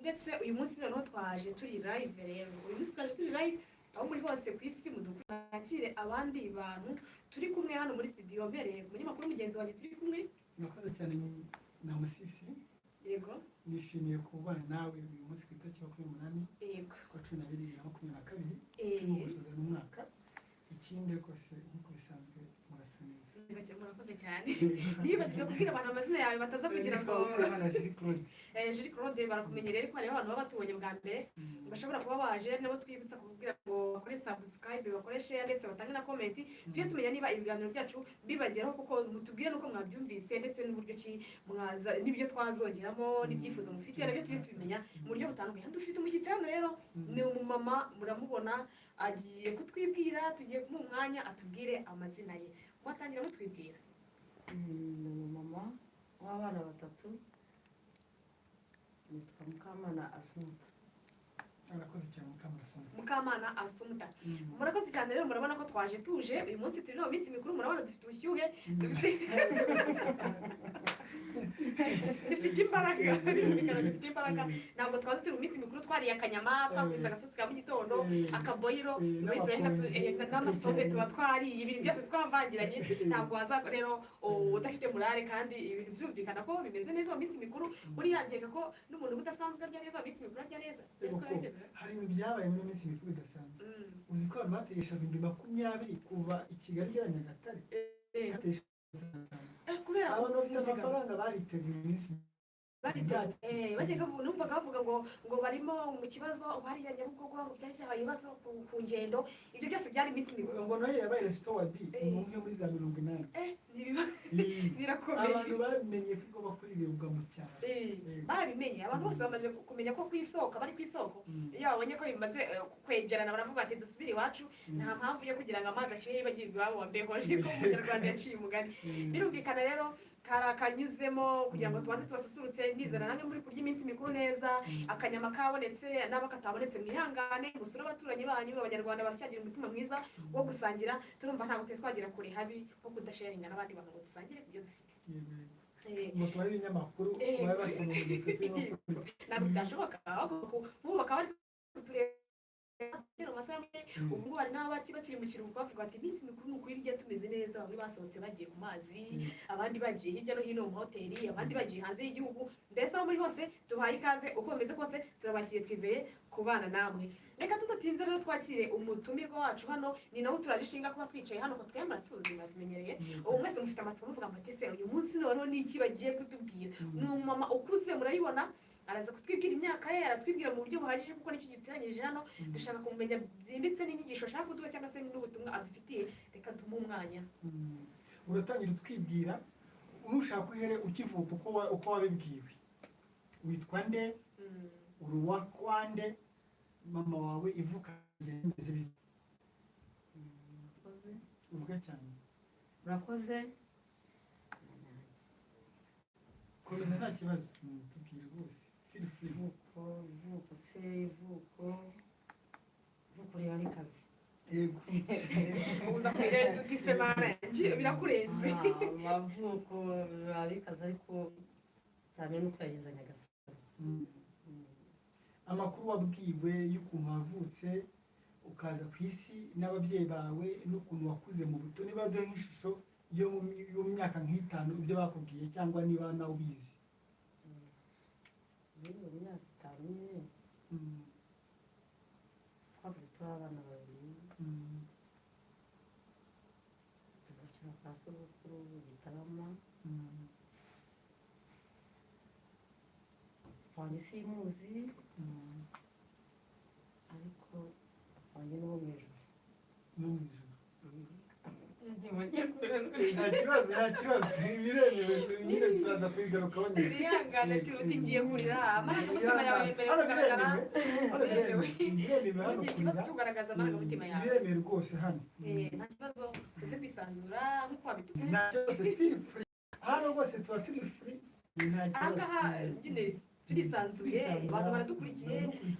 ndetse uyu munsi noneho twaje turi live rero uyu munsi twaje turi live aho muri hose ku isi mudukurikire abandi bantu turi kumwe hano muri studio mbereye ku munyamakuru mugenzi wanjye turi kumwe nakoze cyane na musisi yego nishimiye kubana nawe uyu munsi ku itariki 28 yego kwa 2022 turimo gusoza n'umwaka ikindi kose nkuko bisanzwe murasa neza murakoze cyane niba kubwira abantu amazina yawe bataza kugira ngo Jiri Claude barakumenyereye ariko hari abantu baba batubonye bwa mbere bashobora kuba baje nabo twibutsa kubwira ngo bakore subscribe bakore share ndetse batange na comment tujye tumenya niba ibiganiro byacu bibageraho kuko mutubwire nuko mwabyumvise ndetse n'uburyo ki mwaza nibyo twazongeramo n'ibyifuzo mufite nabyo tujye tubimenya mu buryo butandukanye dufite umushyitsi hano rero ni umumama muramubona agiye kutwibwira tugiye kumuha umwanya atubwire amazina ye mwatangira mutwibwira umumama w'abana batatu nitwa Mukamana Assumpta arakoze cyane Mukamana Assumpta murakoze cyane rero murabona ko twaje tuje uyu munsi turi no minsi mikuru murabona dufite ubushyuhe dufite imbaraga ntabwo twazi turi mu minsi mikuru twariye akanyama twakubise agasosi ka mu gitondo akaboyiro n'amasobe tuba twariye ibintu byose twavangiranye ntabwo waza rero udafite murare kandi ibintu byumvikana ko bimeze neza mu minsi mikuru buriya nkeka ko n'umuntu udasanzwe arya neza mu minsi mikuru arya neza hari ibintu byabaye muri minsi mikuru bidasanzwe uzi ko abantu batesha 2020 kuva i Kigali ya Nyagatare kubera abantu bafite amafaranga bariteguye iminsi bajyaga numvaga bavuga ngo barimo mu kibazo hariya Nyabugogo ngo byari byabaye ibibazo ku ngendo ibyo byose byari iminsi mikuru ngo noye yabaye restored umwe muri za 80 birakomeye abantu bamenye ko bakora ibirunga mu cyaro barabimenye abantu bose bamaze kumenya ko kwisoka bari kwisoko iyo babonye ko bimaze kwegerana baravuga ati dusubire iwacu nta mpamvu yo kugira ngo amazi ashyuhe bagirwe iwabo wambeho ariko umunyarwanda yaciye umugani birumvikana rero karakanyuzemo kugira ngo tubanze tubasusurutse nizera namwe muri kurya iminsi mikuru neza akanyama kabonetse n'abakatabonetse mwihangane musura abaturanyi banyu abanyarwanda baracyagira umutima mwiza wo gusangira turumva ntabwo twagira kure habi nko kudasharinga n'abandi bantu ngo dusangire kubyo dufite ngo tubahe ibinyamakuru babe basoma mu gifite ntabwo byashoboka ubu bakaba bari kutureba ubu bari n'abaki bakiri mu kiruhuko bavuga ati iminsi mikuru nuko irya tumeze neza bamwe basohotse bagiye ku mazi abandi bagiye hirya no hino mu hoteli abandi bagiye hanze y'igihugu mbese aho muri hose tubahaye ikaze uko bimeze kose turabakiriye twizeye kubana namwe reka tudatinze rero twakire umutumirwa wacu hano ni nawe turagishinga kuba twicaye hano ko twemera tuzi mwatumenyereye ubu mwese mufite amatsiko muvuga ngo ati se uyu munsi noneho ni iki bagiye kutubwira ni umumama ukuze murayibona araza kutwibwira imyaka ye aratwibwira mu buryo buhagije kuko nicyo giteranyije hano dushaka kumenya byimbitse n'inyigisho ashaka kuduha cyangwa se n'ubutumwa adufitiye reka tumuhe umwanya uratangira utwibwira unushaka uhere ukivuka uko wabibwiwe witwa nde uruwa kwande mama wawe ivuka imeze bite uvuga cyane urakoze komeza nta kibazo tubwire rwose ivuko rero ni kazi yego uza kwirenda utise mara birakurenze amavuko ari kazi ariko cyane nuko yageze Nyagasani amakuru wabwiwe y'ukuntu wavutse ukaza ku isi n'ababyeyi bawe n'ukuntu wakuze mu buto niba duhe nk'ishusho yo mu myaka nk'itanu ibyo bakubwiye cyangwa niba nawe ubizi mu myaka 5 nyine twavuze turi abana babiri tugakina kwa sorrowful Gitarama wanjye simuzi ariko wanjye no mu ijuru nta kibazo biremewe nyine turaza kwigarukaho nyine bihangane tugiye kurira amarangamutima yawe imbere kugaragara biremewe ikibazo cyo kugaragaza amarangamutima yawe biremewe rwose hano nta kibazo uze kwisanzura nk'uko wabitubwiye nta kibazo feel free hano rwose tuba turi free nta kibazo nyine turisanzuye abantu baradukurikiye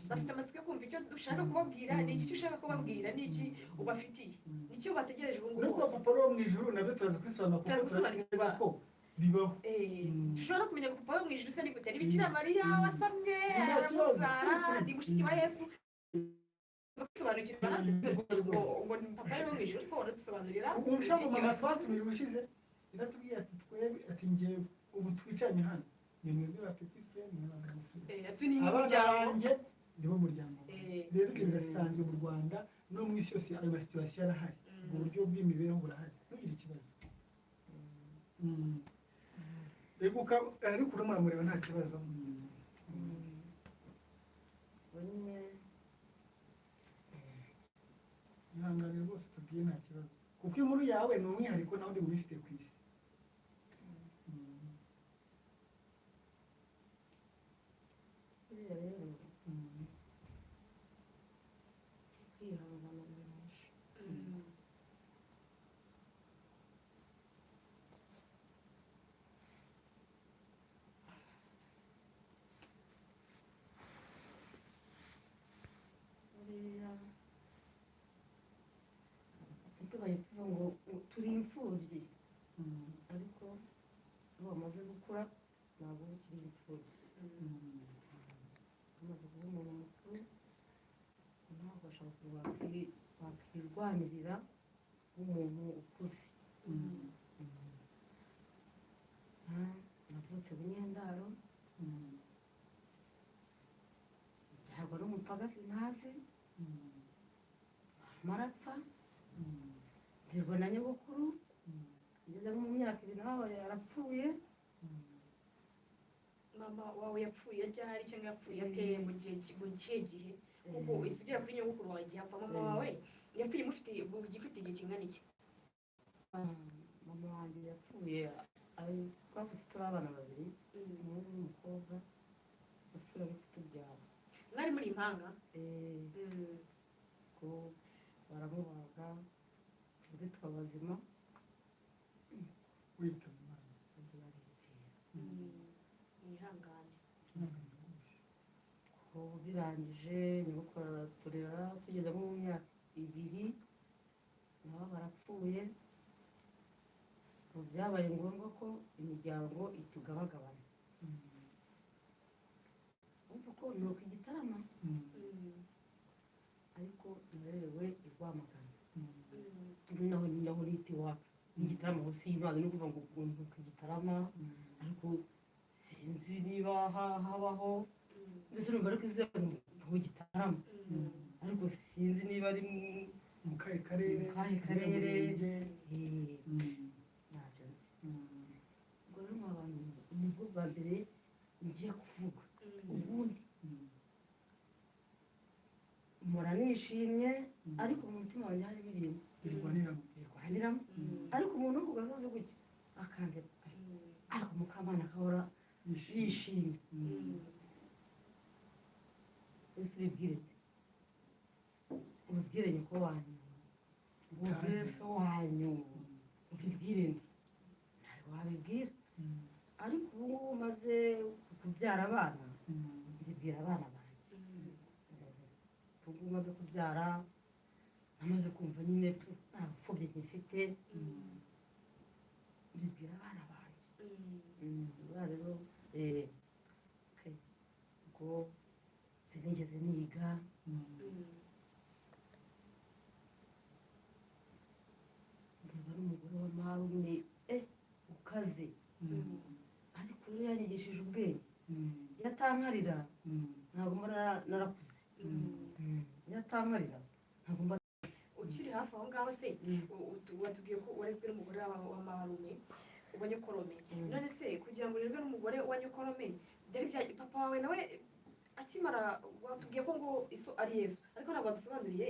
bafite amatsiko yo kumva icyo dushaka kubabwira ni iki ushaka kubabwira ni iki ubafitiye nicyo bategereje ubu ngubu nuko papa wo mu ijuru nabyo turaza kwisobanura kuko turaza ko bibaho dushobora kumenya ko papa wo mu ijuru se ni gute ni Bikira Mariya wasamye aramuzara ndi mushiki wa Yesu sobanukirwa ngo ni papa yo mu ijuru ariko waradusobanurira umushaka mama twatumiye ubushize iratubwiye ati twebwe ati ngewe ubu twicaranye hano ni mwebwe ba petit frère ni abana tuni n'umuryango nibo muryango rero ibyo birasanzwe mu Rwanda no mu isi yose ayo situation arahari mu buryo bw'imibereho burahari ntugire ikibazo rego ariko urimo uramureba nta kibazo ihangane rwose tubwiye nta kibazo kuko inkuru yawe ni umwihariko nawe ndi wifite ku isi tubaye tuvuga ngo turi imfubyi ariko iyo wamaze gukura ntabwo ukiri imfubyi umaze kuba umuntu mukuru ntabwo ashobora wakwirwanirira nk'umuntu ukuze navutse Bunyendaro ntabwo ari umupagasi ntazi marapfa ndirwa na nyogokuru ngeze mu myaka 2 nawe yarapfuye mama wawe yapfuye ryari cyangwa yapfuye ateye mu gihe kuko isugera kuri nyogokuru wawe igihe apfa mama wawe yapfuye mufite igihe kingana iki mama wanjye yapfuye twavuze turi abana babiri umuhungu n'umukobwa yapfuye ari kutubyara mwari muri impanga ko baramubaga turi twabazima wita mwihangane ko birangije nyogokuru araturera tugeze mu myaka 2 nabo barapfuye byabaye ngombwa ko imiryango itugabagabana umva ko ni uko Igitarama ariko narerewe i Rwamagana naho nita iwacu Igitarama aho simbaga no kuvuga ngo ku Gitarama ariko sinzi niba habaho mbese numva ariko izina ngo Gitarama ariko sinzi niba ari mu kahe karere ntabyo nzi ubwo rero abantu nibwo bwa mbere ngiye kuvuga ubundi mpora nishimye ariko mu mutima wanjye harimo ibintu birwaniramo ariko umuntu wo ku gasozi gutya akandeba ariko Mukamana akahora yishimye ese ubibwire nyoko wanyu ubibwire so wanyu ubibwire ntabwo wabibwira ariko ubu ngubu umaze kubyara abana mbibwira abana banjye ubu umaze kubyara amaze kumva nyine nta bupfubyi ngifite mbibwira abana banjye rero ubwo sinigeze niga ndeba n'umugore w'amarume ukaze ariko rero yanyigishije ubwenge iyo atankarira ntabwo mba narakuze iyo atankarira ntabwo mba ukiri hafi aho ngaho se watubwiye ko warezwe n'umugore w'amarume wa nyokorome none se kugira ngo urezwe n'umugore wa nyokorome byari bya papa wawe nawe akimara watubwiye ko ngo iso ari Yesu ariko ntabwo wadusobanuriye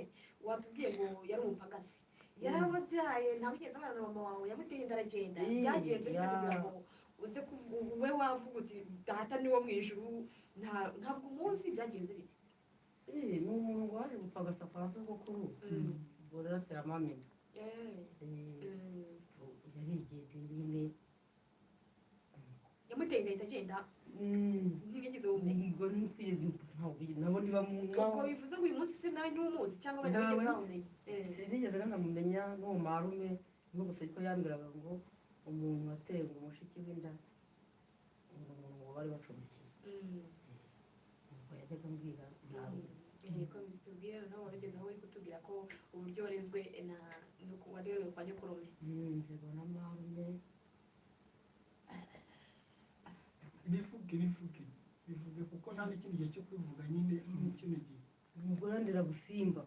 watubwiye ngo yari umupagasi yarababyaye ntabwo ugeze abana na mama wawe yamuteye inda aragenda byagenze bite kugira ngo uze we wavuga uti data ni wo mu ijuru ntabwo umunsi byagenze bite ni umuntu waje gupagasa kwa sogokuru ubwo rero atera amamena yarigendeye nyine yamuteye inda ahita agenda ntibigeze ubumenyi ubwo nabo niba ubwo bivuze ngo uyu munsi se nawe n'umuzi cyangwa bari bigeze bawumenye sinigeze nanamumenya n'uwo marume no gusa ko yambwiraga ngo umuntu wateye ngo umushiki w'inda umuntu ngo bari bacumbikiye ubwo najyaga mbwira ntawe komeza utubwire nawe warugeze aho uri kutubwira ko uburyo warezwe warerewe kwa nyokorome nzego n'amarume bivuge kuko nta n'ikindi gihe cyo kwivuga nyine mu kino gihe umugore nderabusimba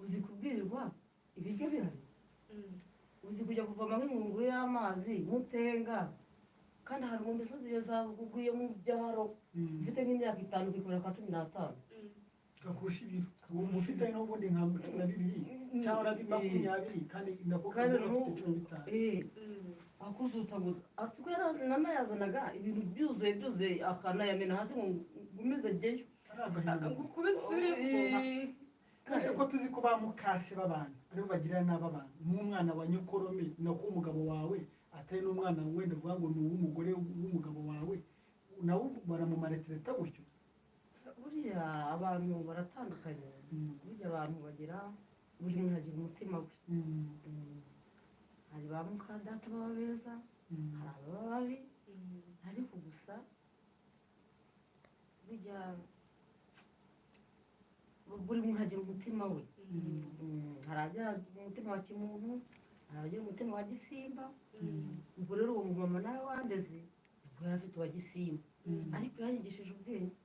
uzi kubwirirwa ibiryo bihari uzi kujya kuvoma nk'ingunguru y'amazi mutenga kandi hari mu misozi iyo zaguguye mu byaro ufite nk'imyaka 5 ukikorera ka 15 gakurusha ibiro ubu ufite n'ubundi nka 12 cyangwa 20 kandi kandi akuzutaguza atwera nanayazanaga ibintu byuzuye akanayamena hasi ngo umeze geyo kubisure kase ko tuzi ko bamukase babana aribo bagirira n'abantu nk'umwana wa nyokorome nako umugabo wawe atari n'umwana wenda vuga ngo ni uw'umugore w'umugabo wawe nawe baramumaretereta gutyo buriya abantu baratandukanye burya abantu bagira buri muntu agira umutima we hari ba mukadata baba beza hari ababa babi ariko gusa burya buri muntu agira umutima we hari agira umutima wa kimuntu hari agira umutima wa gisimba ubwo rero uwo mumama nawe wandeze ubwo yari afite uwa gisimba ariko yanyigishije ubwenge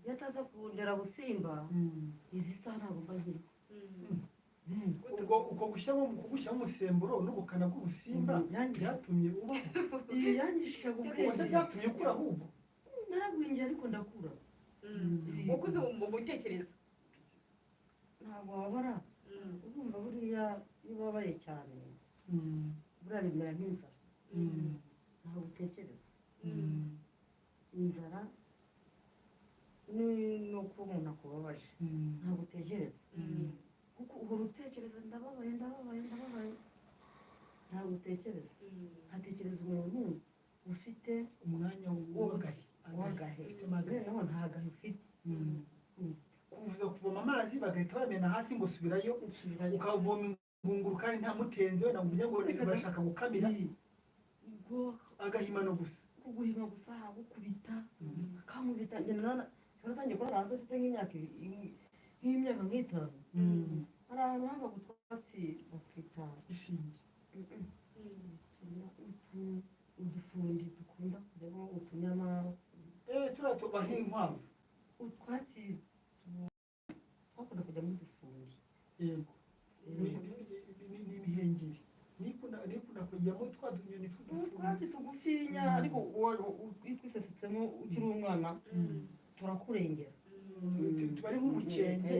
iyo ataza kurundera busimba izi saha ntabwo mba nkiri uko gushyiramo umusemburo n'ubukana bw'ubusimba byatumye ubaho yanyigishije ubwenge ubwo byatumye ukura ahubwo naragwingiye ariko ndakura wakuze mu bitekerezo ntabwo wabara urumva buriya iyo ubabaye cyane buriya bimera nk'inzara ntabwo utekereza inzara nuko umuntu akubabaje ntabwo utekereza kuko uhora utekereza ndababaye ntabwo utekereza hatekereza umuntu ufite umwanya w'agahe naho nta gahe ufite kuvuza kuvoma amazi bagahita bamena hasi ngo subirayo ukavoma ingunguru kandi nta mutenze wenda ngo uburyo ngo bashaka gukamira agahimano gusa kuguhima gusa gukubita akamubita njye natangiye kubona hanze afite nk'imyaka nk'itanu hari ahantu haba utwatsi bakita ishinge udufundi dukunda kujyamo utunyama turiya tubaha inkwavu utwatsi twakunda kujyamo udufundi yego n'ibihengeri nikunda kujyamo twa tunyoni utwatsi tugufinya ariko twisesetsemo ukiri umwana turakurengera tubari nk'umukenke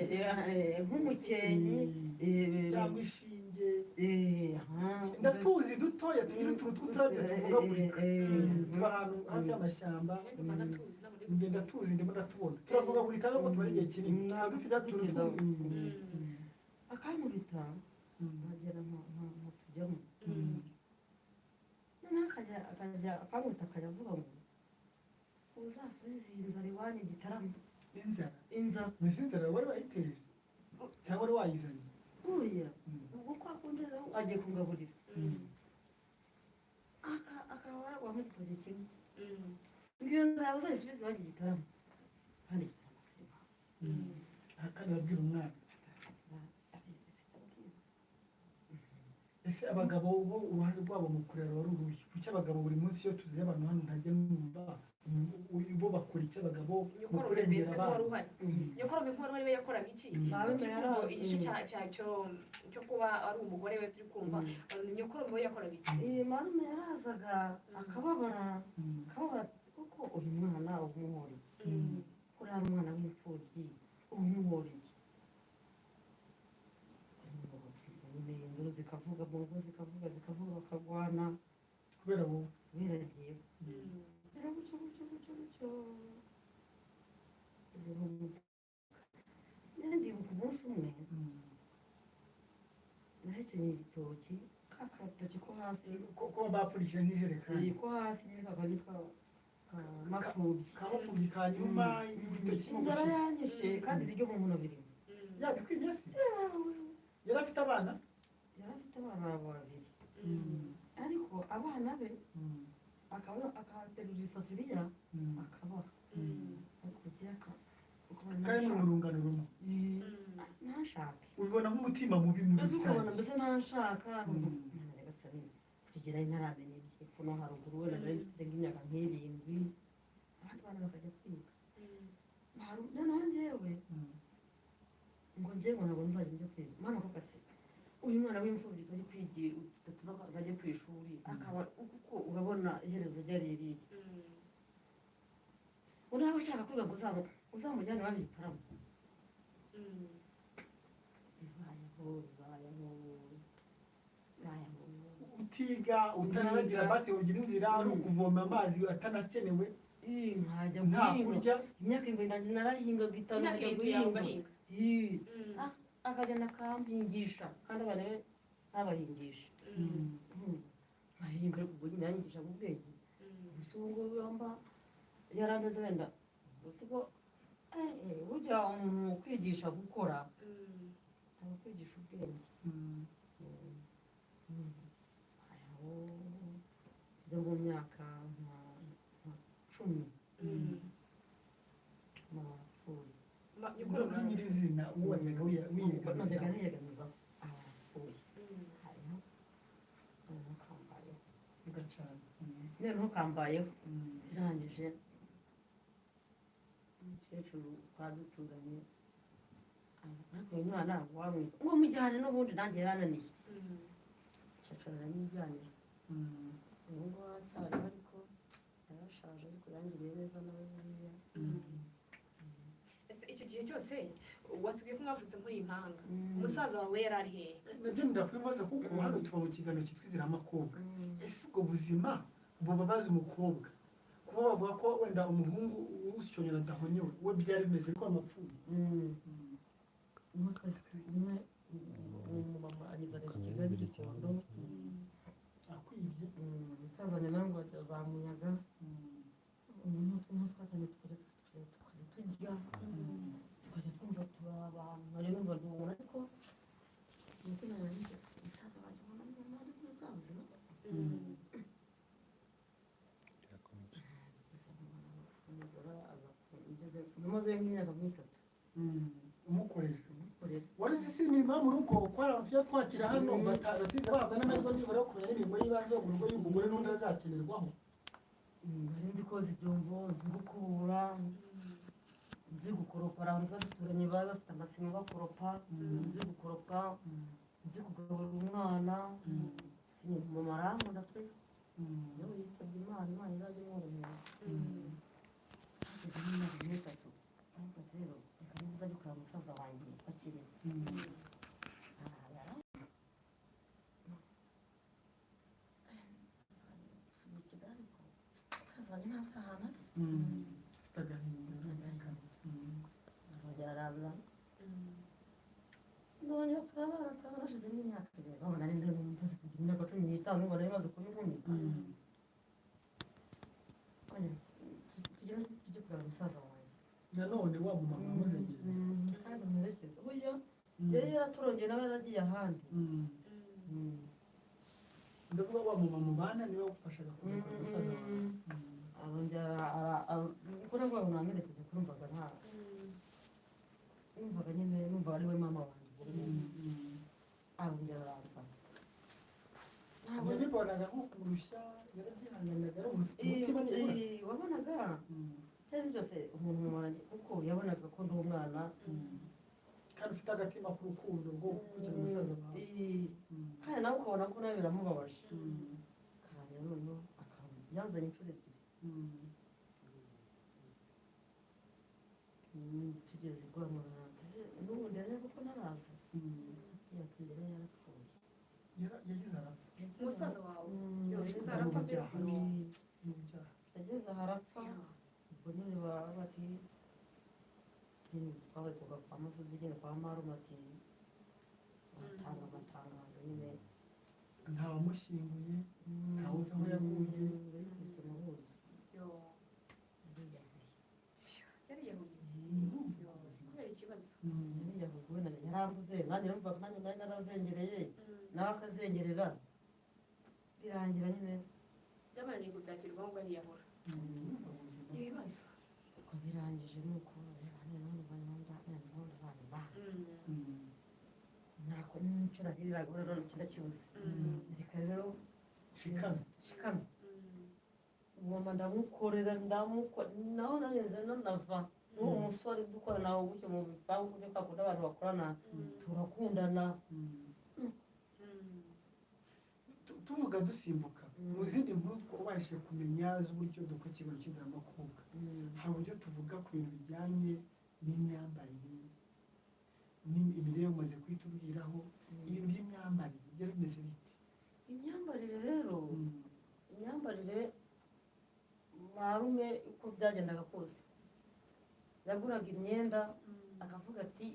cyangwa ishinge ndatuzi dutoya tugira utuntu tw'uturabyo tuvugagurika tuba ahantu hafi y'amashyamba ngenda tuzi ndimo ndatubona turavugagurika nubwo tuba ari igihe kinini tuba dufite utuntu akankubita nkagera nkatujyamo noneho akankubita akajya avuga ngo uzasubize iyi nzara iwanyu igitaramo inzara mbese inzara wari wayiteje cyangwa wari wayizanye buriya ubwo kwa kundi rero agiye kungaburira akaba waragwa nk'igitoki kimwe ngiyo nzara uzayisubize iwanyu igitaramo kandi igitaramo kandi babwira umwana ese abagabo bo uruhare rwabo mu kurera wari uruhe kuki abagabo buri munsi iyo tuziye abantu hano ntajya numva bo bakora iki abagabo mu kurengera abana nyokorome nk'uwari wari we yakoraga iki igice cyo kuba ari umugore we turi kumva nyokorome we yakoraga iki marume yarazaga akababara kuko uyu mwana umuhora iki kuriya ari umwana w'imfubyi umuhora iki induru zikavuga mu rugo zikavuga bakagwana kubera wowe biragiye gutyo ndibuka umunsi umwe nahekenye igitoki kakatoki ko hasi ko bapfurishije nk'ijerekani ko hasi nyine kakandi kamapfubyi ka nyuma igitoki inzara yanyishe kandi ibiryo mu nkono birimo yabikwimye se yari afite abana babiri ariko abana be akaterura isafuriya kandi mu rungano rumwe ntashake ubibona nk'umutima mubi muri mbese ukabona rusange mbese ntashaka kugera ntaramenya epfo no haruguru wenda nari mfite nk'imyaka nk'irindwi abandi bana bakajya kwiga noneho njyewe ngo njyewe ntabwo nzajya njya kwiga mwana ko gase uyu mwana w'imfubyi utari kwigira ajya ku ishuri akaba kuko urabona iherezo ryari ririya undi waba ashaka kwiga ngo uzamujyane iwanyu igitaramo utiga utanaragira basi ugira inzira ari ukuvoma amazi atanakenewe nkajya nta kurya imyaka ibiri narahingaga itanu nkajya guhinga akagenda akampingisha kandi abana be ntabahingisha nkahinga ariko ubwo nyine yanyigisha mu bwenge gusa ubu ngubu yamba yaraneze wenda gusa ubwo burya umuntu kwigisha gukora aba kwigisha ubwenge byo mu myaka nka 10 ukora nyirizina uwajyaga wiyegamiza abapfuye hariho kambayeho ugacana noneho kambayeho birangije umukecuru twaduturanye ariko uyu mwana wamwita ngo mujyane n'ubundi nanjye yarananiye umukecuru aramujyanira ubu ngubu aracyariho ariko yarashaje ariko yangiriye neza nawe buriya icyo gihe cyose watubwiye ko mwavutse muri impanga umusaza wawe yari ari hehe nabyo ndakwibaza kuko hano tuba mu kiganiro cyitwa INZIRA YA MAKOBWA ese ubwo buzima bubabaza umukobwa kuba bavuga ko wenda umuhungu usyonyera adahonyewe we byari bimeze ko amapfuye umwe umumama anyuzana i Kigali Gikondo akwibye umusaza nyina ngo azamunyaga twatanye tukajya turya tukajya twumva turi abantu nkajya numva ndi umuntu ariko umutima wanjye umusaza wanjye ubona nyuma ari muri bwa buzima umaze nk'imyaka nk'itatu umukoresha wari uzi imirimo yo mu rugo ko hari abantu tujya twakira hano batize bahabwa n'amahirwe nibura yo kumenya n'imirimo y'ibanze yo mu rugo y'umugore n'undi azakenerwaho nari nzi koza ibyombo nzi gukubura nzi gukoropa abantu baduturanye bari bafite amasima bakoropa nzi gukoropa nzi kugaburira umwana mama arankunda pe yewe yitabye imana izajya imworohereza hashize nk'imyaka nk'itatu ariko rero reka niba uzajya kureba musaza wanjye akiri ntazahana afite agahinda arongera araza ndongera turabana hashize n'imyaka ibiri aho nari maze kugira imyaka 15 ngo nari maze kuba inkumi tujye kureba musaza wanjye nanone wa mumama amuzengereza kandi umuherekeza buryo yari yaraturongeye nawe yaragiye ahandi ndavuga wa mumama mubana niwe wagufashaga kureba musaza wawe kuko nabwo namwerekeza kurumvaga nta numvaga nyine numva ari we mama wanjye arongera aranza yabibonaga nko kumurushya yarabyihanganiraga ari umuntu ufite umutima nibura wabonaga cyari byose umuntu wanjye kuko yabonaga ko ndi umwana kandi ufite agatima k'urukundo rwo gukurikira umusaza wawe kandi nawe ukabona ko nawe biramubabaje kandi noneho yanzanye inshuro ebyiri tugeze i Rwamagana n'ubundi yaje kuko naraza yakugera yarapfuye yagize arapfa umusaza wawe yagize arapfa mbese yageze aha arapfa ubwo nyine baba bati twabaye tugapfa amasozi nyine kwa marume ati batanga amatangazo nyine ntawamushyinguye ntawuzi aho yaguye yikubise mu ruzi kubera ikibazo yariyahuye yarambuze nanjye numvaga nanjye nari narazengereye nawe akazengerera birangira nyine byabananiye kubyakirwa ngo ariyahura ibibazo uko birangije nuko ko n'icyo nagiriraga rero ndakibuze reka rero shikame ngomba ndamukorera naho narenze nanava n'uwo musore dukorana gutyo mu bipangu byo kwakunda abantu bakorana turakundana tuvuga dusimbuka mu zindi nkuru twabashije kumenya z'uburyo dukora ikigo cy'inziramakobwa hari uburyo tuvuga ku bintu bijyanye n'imyambarire imirire umaze kuyitubwiraho ibintu by'imyambarire byari bimeze bite imyambarire rero imyambarire marume uko byagendaga kose yaguraga imyenda akavuga ati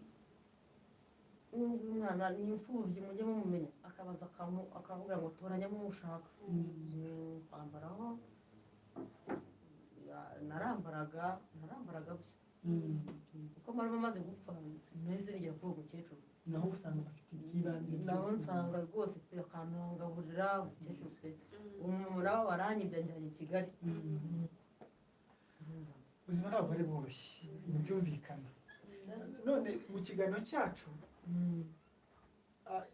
n'ubwo umwana ni imfubyi mujye mumumenya akabaza akavuga ngo toranyamo umushaka kwambaraho narambaraga byo kuko marume amaze gupfa nahise nigera kuri uwo mukecuru naho usanga bafite iby'ibanze naho nsanga rwose pe akantungaburira umukecuru pe umuntu nabo baranyibye njyanye i Kigali ubuzima ntabwo ari bworoshye byumvikana none mu kiganiro cyacu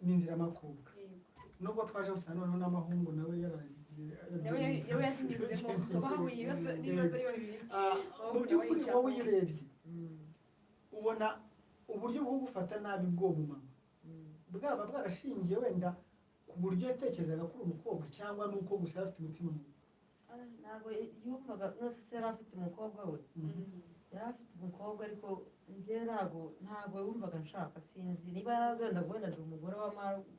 ni inziramakobwa nubwo twaje gusa noneho n'amahungu nawe yawe yazinyuzemo bahuye ibibazo n'ibibazo ari babiri mu by'ukuri wowe iyo urebye ubona uburyo bwo gufata nabi bw'uwo mumama bwaba bwarashingiye wenda ku buryo yatekerezaga ko uri umukobwa cyangwa nuko gusa yari afite umutima mubi ntabwo yumvaga nose se yari afite umukobwa we yari afite umukobwa ariko njye ntabwo yumvaga nshaka sinzi niba yarazi wenda ndi umugore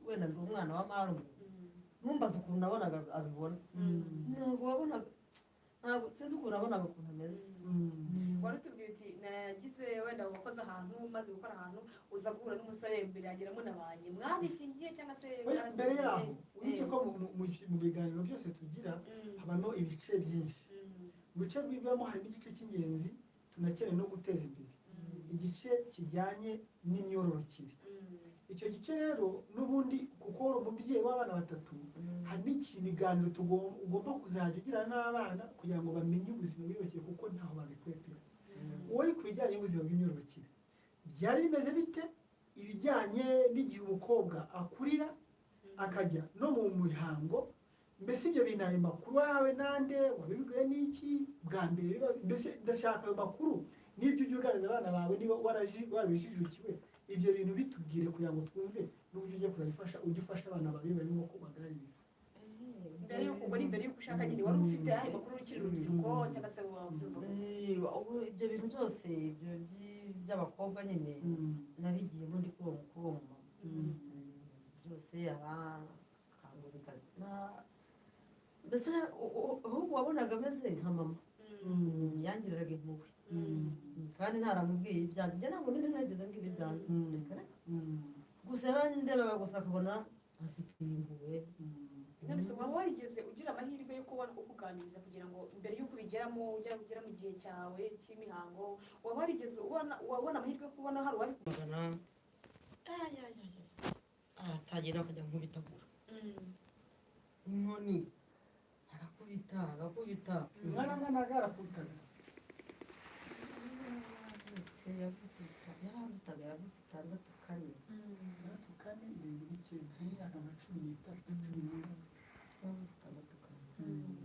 wenda ndi umwana wa marume ntumbaze ukuntu nabonaga abibona ntabwo wabonaga ntabwo sinzi ukuntu nabonaga ukuntu ameze wari utubwiye uti nagize wenda wakoze ahantu umaze gukora ahantu uza guhura n'umusore mbere yageramo n'abanye mwarishingiye cyangwa se mbere yaho uretse ko mu biganiro byose tugira habamo ibice byinshi mu bice bibamo harimo igice cy'ingenzi tunakeneye no guteza imbere igice kijyanye n'imyororokere icyo gice rero n'ubundi kuko uri umubyeyi w'abana batatu hari n'ikiganiro ugomba kuzajya ugira n'abana kugira ngo bamenye ubuzima bw'imyororokere kuko ntaho babikwepera wowe ku bijyanye n'ubuzima bw'imyororokere byari bimeze bite ibijyanye n'igihe umukobwa akurira akajya no mu mihango mbese ibyo bintu ayo makuru yawe nande wabibwiwe n'iki bwa mbere mbese ndashaka ayo makuru n'ibyo ujya ugaragaza abana bawe niba warabijijukiwe ibyo bintu bitubwire kugira ngo twumve n'uburyo ujya kuzabifasha ujye ufasha abana bawe barimo ko baganiriza mbere y'uko ubona imbere y'uko ushaka nyine wari ufite ayo makuru ukiri urubyiruko cyangwa se ibyo bintu byose ibyo by'abakobwa nyine nabigiyemo ndi kuri uwo mumama byose arakangurika mbese ahubwo wabonaga ameze nka mama yangiriraga impuhwe kandi ntaramubwiye ibyanjye njye ntabwo nari nageze mbwira ibyanjye gusa yarandebaga gusa akabona afite impuhwe none se waba warigeze ugira amahirwe yo kubona ukuganiriza kugira ngo mbere y'uko ubigeramo ugera mu gihe cyawe cy'imihango waba warigeze wabona amahirwe yo kubona hari uwabikugana atagira akajya nkubitagura inkoni agakubita umwana anganaga arakubitaga yarandutaga yavuze 6 kane irindwi n'icyenda nk'imyaka nka 13 14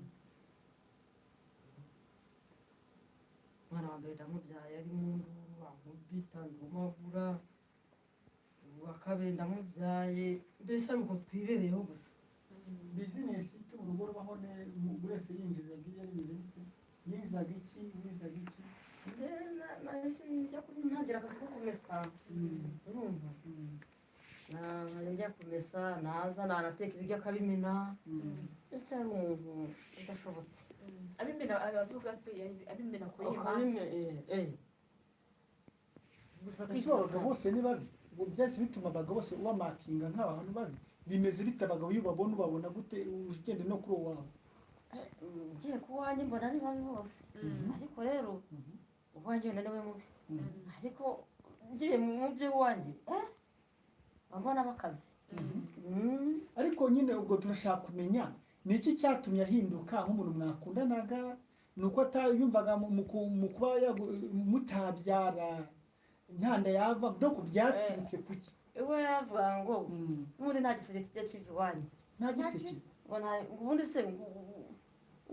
umwana wa mbere ndamubyaye ari mu nduru ankubita ndumavura uwa kabiri ndamubyaye mbese ari uko twibereyeho gusa bizinesi ituma urugo rubaho buri wese yinjiza ibyo bimeze bite yinjizaga iki nahise njya ntagira akazi ko kumesa urumva njya kumesa naza nanateka ibiryo akabimena mbese yari umuntu udashobotse abimena abavuga se abimena kuri iyi mpamvu gusa abagabo bose ni babi byahise bituma abagabo bose ubamakinga nk'abantu babi bimeze bite abagabo iyo ubabona gute ugende no kuri uwo wawe ngiye ku wanjye mbona ari babi bose ariko rero uwanjye wenda niwe mubi ariko ngiye mu by'iwanjye mbona bakazi ariko nyine ubwo turashaka kumenya ni iki cyatumye ahinduka nk'umuntu mwakundanaga ni uko yumvaga mu kuba mutabyara intanda yava no ku byaturutse kuki we yaravuga ngo ubundi nta giseke kijya kiva iwanyu nta giseke ngo ubundi se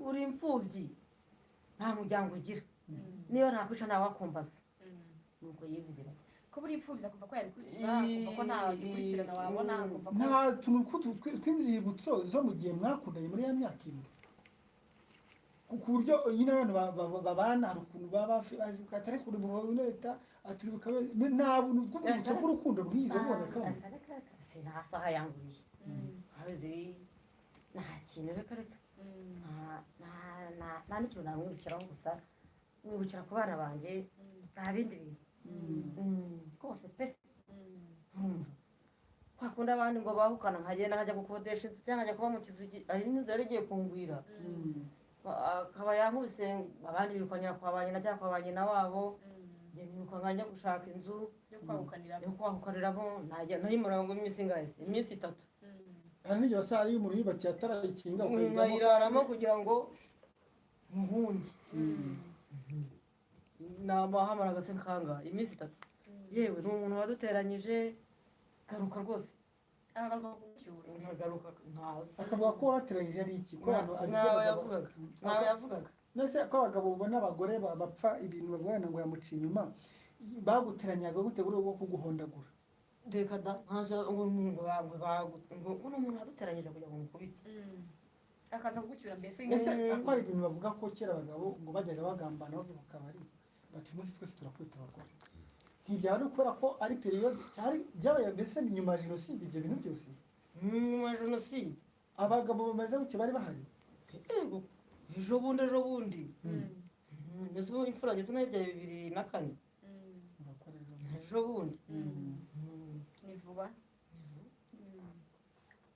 uri imfubyi nta muryango ugira niyo nakwica ntawe wakumbaza nuko yivugira ko buri imfubyi akumva ko yabikuziza kumva ko nta gikurikirana wabona kumva ko nta tuntu tw'inzibutso zo mu gihe mwakundanye muri ya myaka ibiri ku buryo nyine abantu babana hari ukuntu baba bazi ko atari kuri mu leta aturibuka nta buntu bw'urwibutso bw'urukundo bwize bubonekamo si nta saha yanguriye hazi nta kintu reka nta n'ikintu namwibukiraho gusa mwibukira ku bana banjye nta bindi bintu rwose pe kwakunda abandi ngo bahukana nkagenda nkajya gukodesha inzu cyangwa nkajya kuba mu kizu ari n'inzu yari igiye kungwira akaba yankubise abandi birukanyira kwa ba nyina cyangwa kwa ba nyina wabo njye nkiruka nkajya gushaka inzu yo kwahukaniramo nayimara ngo iminsi ingahe iminsi 3 hari n'igihe wasa ari umuntu yubakiye atarayikinga ukayiraramo kugira ngo muhunge namahamaraga se nkanga iminsi 3 yewe ni umuntu waduteranyije garuka rwose agaruka ntaza akavuga ko wateranyije ari iki ntawe yavugaga nese ko abagabo ubona abagore bapfa ibintu bavuga ngo yamuciye inyuma baguteranyaga gute buri bwo kuguhondagura reka da ntaje ngo umuntu waduteranyije kugira ngo mukubite akaza kugucyura mbese ese akora ibintu bavuga ko kera abagabo ngo bajyaga bagambana bava mu kabari bati umunsi twese turakwita abagore ntibyaba ari ukubera ko ari periyode byabaye mbese nyuma ya jenoside ibyo bintu byose nyuma ya jenoside abagabo bameze gutyo bari bahari ejo bundi mbese ubu imfura ageze nayo bya 2004 ejo bundi ni vuba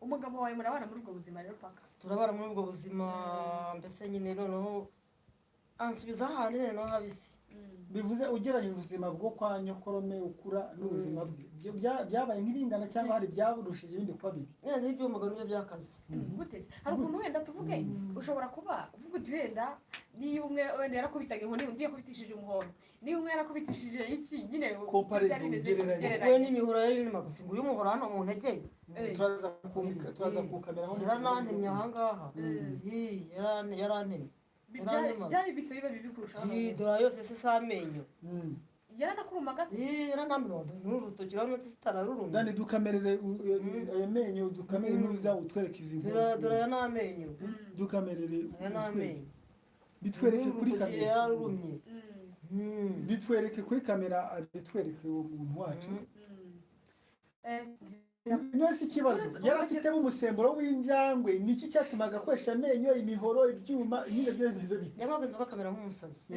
umugabo wawe murabana muri ubwo buzima rero paka turabara muri ubwo buzima mbese nyine noneho ansubiza ahandi noneho habisi bivuze ugeranye ubuzima bwo kwa nyokorome ukura n'ubuzima bwe byabaye nk'ibingana cyangwa hari byaburushije ibindi kuba bibi n'ibyo umugabo nibyo byakaze guteze hari ukuntu wenda tuvuge ushobora kuba uvuga uti wenda niyo umwe wenda yarakubitaga inkoni undi yakubitishije umuhondo niyo umwe yarakubitishije iki nyine comparaison ugereranya we n'imihoro yari irimo gusa ngo uyu muhoro hano mu ntege turaza kukameraho yaranantemye ahangaha yarantemye byari bise biba bibi kurushaho dora yose se samenyo yaranakurumagaze yaranamye n'urutoki rano zitararurumye dani dukamerere ayo menyo dukamere nuza utwereke izi nkuru dora yanamenyo dukamerere yanamenyo bitwereke kuri kamera yararumye bitwereke kuri kamera bitwereke uwo muntu wacu nasi ikibazo yarafitemo umusemburo w'injangwe niki cyatumaga akoresha amenyo imihoro ibyuma nyine byo bize bite yamagaze ko kamera nk'umusazi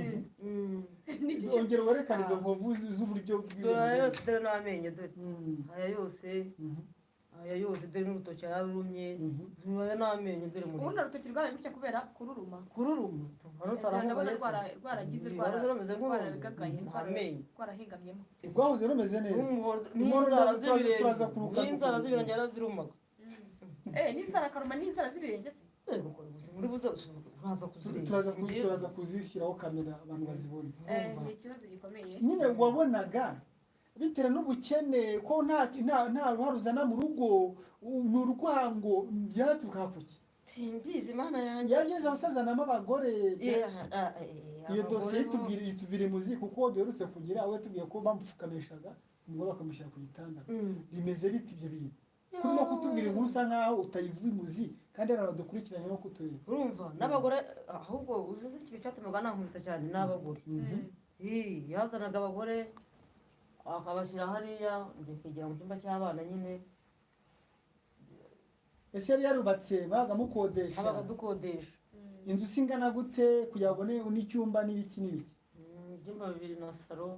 ongera werekane izo nkovu z'uburyo dore yose dore n'amenyo dore aya yose dore n'urutoki yararumye dore n'amenyo dore muri ubundi urutoki rwawe gutya kubera kururuma rwaragize rwaragagaye rwarahingamyemo rwahoze rumeze neza n'inzara z'ibirenge yarazirumaga n'inzara akaruma n'inzara z'ibirenge se muri buze turaza kuzishyiraho kamera abantu bazibone ni ikibazo gikomeye nyine wabonaga bitewe n'ubukene ko nta ruhare uzana mu rugo ni urwango byaturuka kuki simbizi imana yanjye yageze abasazanamo abagore iyo dosiye ituvire muzi kuko duherutse kugira aho tubwiye ko bamupfukamishaga umugore bakamushyira ku gitanda bimeze biti ibyo bintu kurimo kutubwira inkuru usa nkaho utayivuye imuzi kandi hari abadukurikiranye no kutureba urumva n'abagore ahubwo uzize ikintu cyatumaga nankubita cyane n'abagore yazanaga abagore akabashyira hariya njye kwigira mu cyumba cy'abana nyine ese yari yarubatse bagamukodesha habaga dukodesha inzu singana gute kugira ngo ubone n'icyumba n'ibiki n'ibiki ibyumba 2 na salo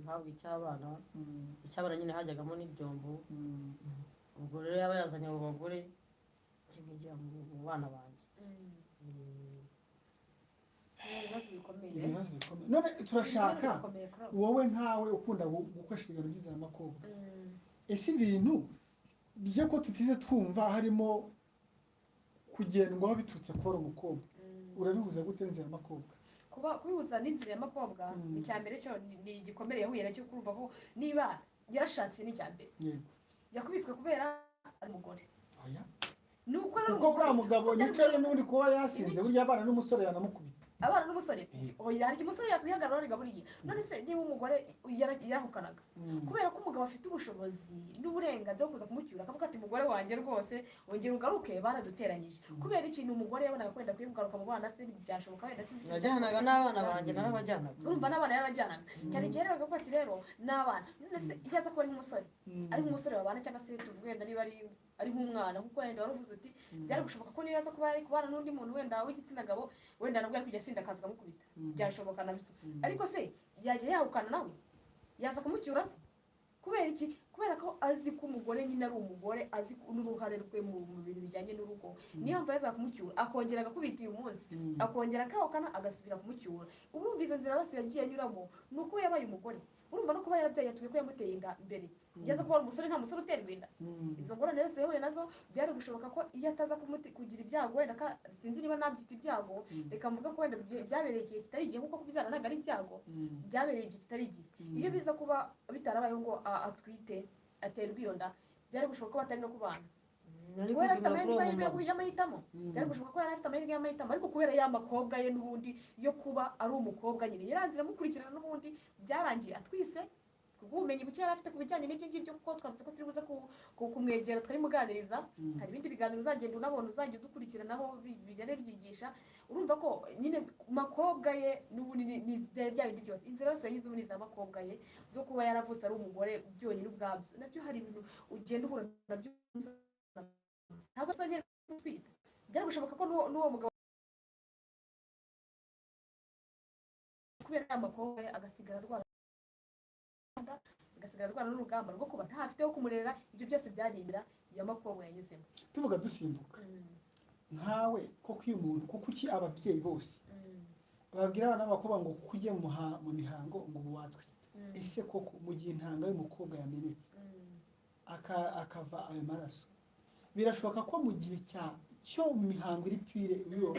ntabwo icyabana nyine hajyagamo n'ibyombo ubwo rero yaba yazanye abo bagore kimugira mu bana banjye ibibazo bikomeye none turashaka wowe nkawe ukunda gukoresha ibintu by'inziramakobwa ese ibintu byo ko tutize twumva harimo kugendwaho biturutse kubara umukobwa urabihuza gute n'inziramakobwa kubihuza n'inzira y'amakobwa ni cya mbere cyo ni igikomere yahuye nacyo kumva ko niba yarashatse n'icya mbere yego yakubiswe kubera ari umugore oya nuko ari kuko uriya mugabo nicaye n'uri kuba yasinze burya abana n'umusore yanamukubita abana n'umusore oya hari umusore yakwihagarara rega buriya none se niba umugore yarahukanaga kubera ko umugabo afite ubushobozi n'uburenganzira bwo kuza kumucyura akavuga ati umugore wanjye rwose wongera ugaruke baraduteranyije kubera ikintu umugore yabonaga kwenda kwigaruka mu bana se byashoboka wenda sinzi yajyanaga n'abana banjye narabajyanaga urumva n'abana yarabajyanaga cyane igihe rero bakavuga ati rero n'abana none se iyo aza kuba ari nk'umusore ari nk'umusore wabana cyangwa se tuvuge wenda niba ari nk'umwana kuko wenda wari uvuze uti byari gushoboka ko niyo aza kuba ari kubana n'undi muntu wenda w'igitsina gabo wenda nabwo ari kujya asinda akaza akamukubita byashoboka nabyo ariko se yajya yahukana nawe yaza kumucyura se kubera iki kubera ko azi ko umugore nyine ari umugore azi n'uruhare rwe mu bintu bijyanye n'urugo niyo mpamvu yaza kumucyura akongera agakubita uyu munsi akongera akahukana agasubira kumucyura urumva izo nzira zose yagiye anyuramo ni uko yabaye umugore urumva no kuba yarabyaye yatuye ko yamuteye inda mbere yaza kuba umusore nta musore uterwa inda izo ngorane zose yahuye nazo byari gushoboka ko iyo ataza kugira ibyago wenda sinzi niba nabyita ibyago reka mvuga ko wenda byabereye igihe kitari igihe kuko kubyara ntabwo ari ibyago byabereye igihe kitari igihe iyo biza kuba bitarabayeho ngo atwite aterwa iyo nda byari gushoboka ko batari no kubana we afite amahirwe y'amahitamo byari gushoboka ko yari afite amahirwe y'amahitamo ariko kubera ya makobwa ye n'ubundi yo kuba ari umukobwa nyine yaranzira amukurikirana n'ubundi byarangiye atwise ubumenyi buke yari afite ku bijyanye n'ibyo ngibyo kuko twavuze ko turi buze kumwegera twarimuganiriza hari ibindi biganiro uzagenda unabona uzajya udukurikiranaho bijyane byigisha urumva ko nyine makobwa ye n'ubundi bya bindi byose inzira yose yanyuze muri za makobwa ye zo kuba yaravutse ari umugore byonyine ubwabyo nabyo hari ibintu ugenda uhura nabyo ntabwo azongera gutwita byari gushoboka ko n'uwo mugabo kubera amakobwa ye agasigara arwara n'urugamba rwo kuba ntafite wo kumurera ibyo byose byarindira iyo makobwa yanyuzemo tuvuga dusimbuka nkawe koko iyo umuntu kuko uki ababyeyi bose babwira abana b'abakobwa ngo kuko ujye mu mihango ngo ubu watwite ese koko mu gihe intanga y'umukobwa yamenetse akava ayo maraso birashoboka ko mu gihe cyo mu mihango iri pire iyo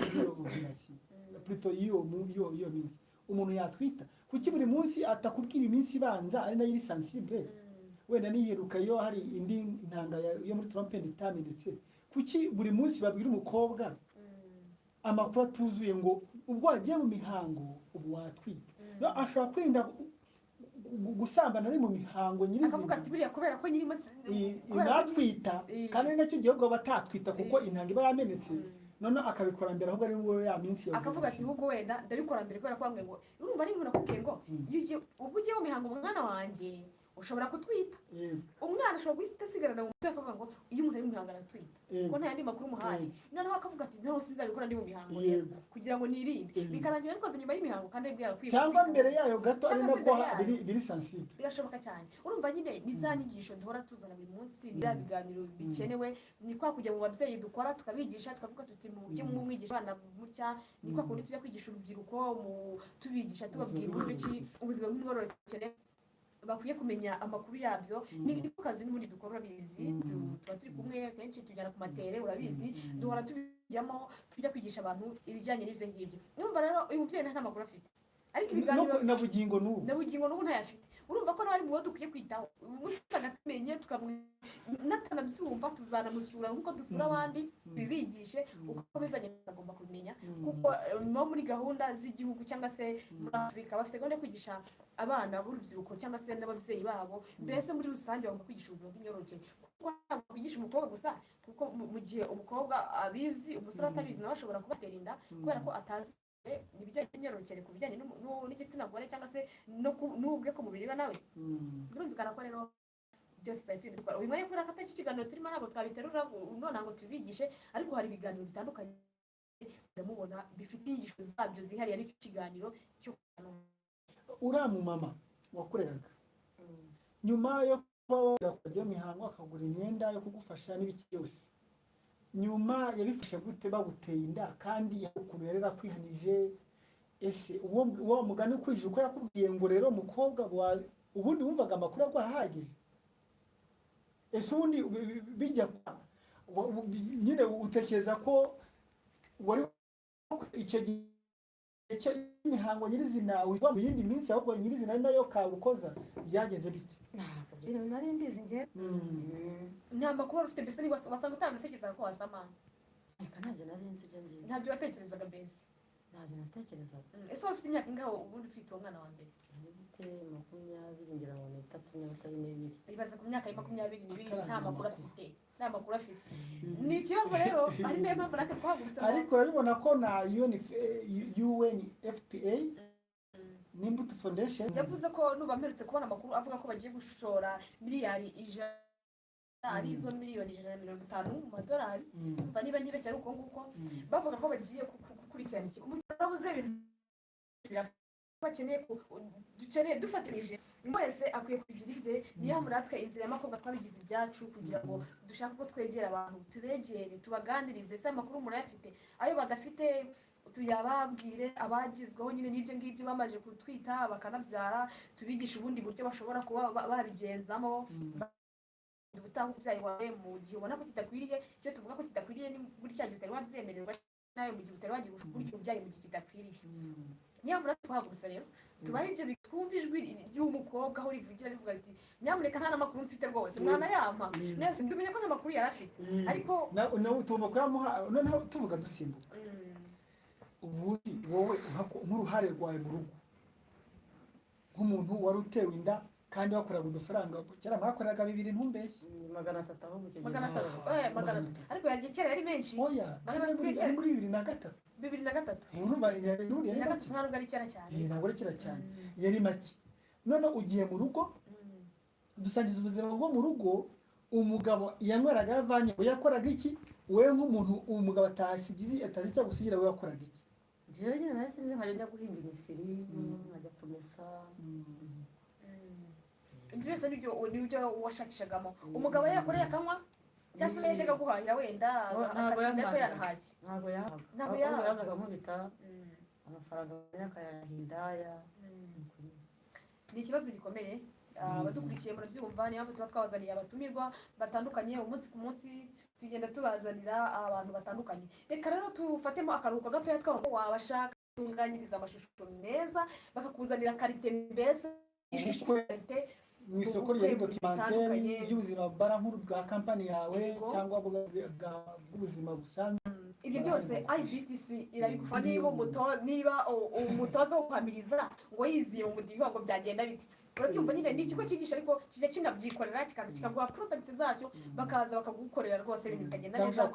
ovirasiyo plutôt iyo minsi umuntu yatwita kuki buri munsi atakubwira iminsi ibanza ari nayo iri sensible wenda niyiruka iyo hari indi ntanga yo muri trompette itamenetse kuki buri munsi babwira umukobwa amakuru atuzuye ngo ubwo wagiye mu mihango ubu watwita ashobora kwirinda gusambana ari mu mihango nyirizina akavuga ati buriya kubera ko nyirimo inatwita kandi ari nacyo gihe ubwo batatwita kuko intanga iba yamenetse none akabikora mbere ahubwo ari wowe ya minsi yawe akavuga ati ahubwo wenda ndabikora mbere kubera ko bamwe ngo urumva ari umuntu akubwiye ngo ubwo ugiye mu mihango umwana wanjye ushobora kutwita umwana ashobora guhita asigarana mu mutwe akavuga ngo iyo umuntu ari mu mihango aratwita ko nta yandi makuru umuhaye noneho akavuga ati ntaho sinzabikora ndi mu mihango kugira ngo nirinde bikarangira bikoze nyuma y'imihango kandi ari bwira kwiba cyangwa mbere yayo gato ari nabwo biri sensible birashoboka cyane urumva nyine ni za nyigisho duhora tuzana buri munsi biriya biganiro bikenewe ni kwa kujya mu babyeyi dukora tukabigisha tukavuga tuti mu buryo mumwigisha abana mutya ni kwa kundi tujya kwigisha urubyiruko tubigisha tubabwira uburyo ki ubuzima bw'imyororokere bakwiye kumenya amakuru yabyo niko kazi n'ubundi dukora urabizi tuba turi kumwe kenshi tujyana ku matere urabizi duhora tubijyamo tujya kwigisha abantu ibijyanye n'ibyo ngibyo urumva rero uyu mubyeyi nta makuru afite ariko ibiganiro na bugingo n'ubu ntayafite urumva ko nawe ari mu bo dukwiye kwitaho umunsi agatumenye natanabyumva tuzanamusura nk'uko dusura abandi bibigishe uko bizagenda agomba kubimenya kuko no muri gahunda z'igihugu cyangwa se muri Afurika bafite gahunda yo kwigisha abana b'urubyiruko cyangwa se n'ababyeyi babo mbese muri rusange bagomba kwigisha ubuzima bw'imyororokere kuko ntabwo bigisha umukobwa gusa kuko mu gihe umukobwa abizi umusore atabizi nawe ashobora kubatera inda kubera ko atazi ibijyanye n'imyororokere ku bijyanye n'igitsina gore cyangwa se n'ubwe ku mubiri we nawe birumvikana ko rero byose tuzajya tugenda dukora uyu mwanya kubera ko atari cyo kiganiro turimo ntabwo twabiterura none ngo tubigishe ariko hari ibiganiro bitandukanye ndamubona bifite inyigisho zabyo zihariye aricyo kiganiro cyo uriya mu mama wakoreraga nyuma yo kuba wajya mu mihango akagura imyenda yo kugufasha n'ibiki byose nyuma yabifashe gute baguteye inda kandi ukuntu yarera kwihanije ese uwo mugani ukurije uko yakubwiye ngo rero umukobwa ubundi wumvaga amakuru agwahagije ese ubundi bijya nyine utekereza ko wari icyo gihe icyo imihango nyirizina witwa mu yindi minsi ahubwo nyirizina ari nayo kabukoza byagenze bite? ntabwo ibintu nari mbizi njye nta makuru wari ufite mbese niba wasanga utanatekerezaga ko wasama reka ntabyo nari nzi ibyo ngibyo ntabyo watekerezaga mbese ntabyo natekerezaga ese wari ufite imyaka ingaho ubundi utwite uwo mwana wa mbere? nibite 20 ngira ngo ni 32 ibaze ku myaka ya 22 nta makuru afite nta makuru afite ni ikibazo rero ari nayo mpamvu natwe twahagurutse ariko urabibona ko na UNFPA n'Imbuto Foundation yavuze ko nuba mperutse kubona amakuru avuga ko bagiye gushora miliyari 100 arizo miliyoni 150 mu madolari umva niba ntibeshya ari uko nguko bavuga ko bagiye gukurikirana iki umurabuze ibintu bakeneye dukeneye dufatanyije wese akwiye kugira ibye niyo muratwe inzira y'amakobwa twabigize ibyacu kugira ngo dushake ko twegera abantu tubegere tubaganirize se amakuru murayafite ayo badafite tuyababwire abagizweho nyine n'ibyo ngibyo bamaze kutwita bakanabyara tubigisha ubundi buryo bashobora kuba babigenzamo gutanga ubyayi wawe mu gihe ubona ko kidakwiriye icyo tuvuga ko kidakwiriye ni buri cya gihe utari wabyemererwa nawe mu gihe utari wagira uburyo ubyayi mu gihe kidakwiriye niyo mpamvu twahagurutse rero tubahe ibyo twumva ijwi ry'umukobwa aho rivugira rivuga ati nyamuneka nta n'amakuru mfite rwose mwana yampa neza ndumenye ko nta makuru yari afite ariko nawe tugomba kuyamuha noneho tuvuga dusimbuka ubundi wowe nk'uruhare rwawe mu rugo nk'umuntu wari utewe inda kandi wakoraga udufaranga kera mwakoraga 2 ntumbeshye 300 aho mu kigero 300 ariko yari kera yari menshi oya ari muri 2003 urumva ni yari ntabwo ari kera cyane ntabwo ari kera cyane yari make none ugiye mu rugo dusangiza ubuzima bwo mu rugo umugabo yanyweraga yavanye yakoraga iki wewe nk'umuntu umugabo atasigize atazi cyo gusigira we yakoraga iki jewe nyine nahise nkajya guhinga imisiri nkajya kumesa ibyo byose nibyo washakishagamo umugabo yakoreye akanywa cyangwa se yajyaga guhahira wenda akasinda ko yarahashye ntabwo yazaga nkubita amafaranga yakayahindaya ni ikibazo gikomeye abadukurikiye murabyumva niyo mpamvu tuba twabazaniye abatumirwa batandukanye umunsi ku munsi tugenda tubazanira abantu batandukanye reka rero tufatemo akaruhuko gatoya twabo wabashaka tunganyiriza amashusho meza bakakuzanira karite mbese ishusho karite mu isoko rya documentaire y'ubuzima bara nkuru bwa company yawe cyangwa bw'ubuzima busanzwe ibyo byose IBTC irabigufasha niba umutoza wo kwamiriza ngo yiziye mu mudiho ngo byagenda bite urabyumva nyine ni ikigo cyigisha ariko kijya kinabyikorera kikaza kikaguha product zacyo bakaza bakagukorera rwose ibintu bikagenda neza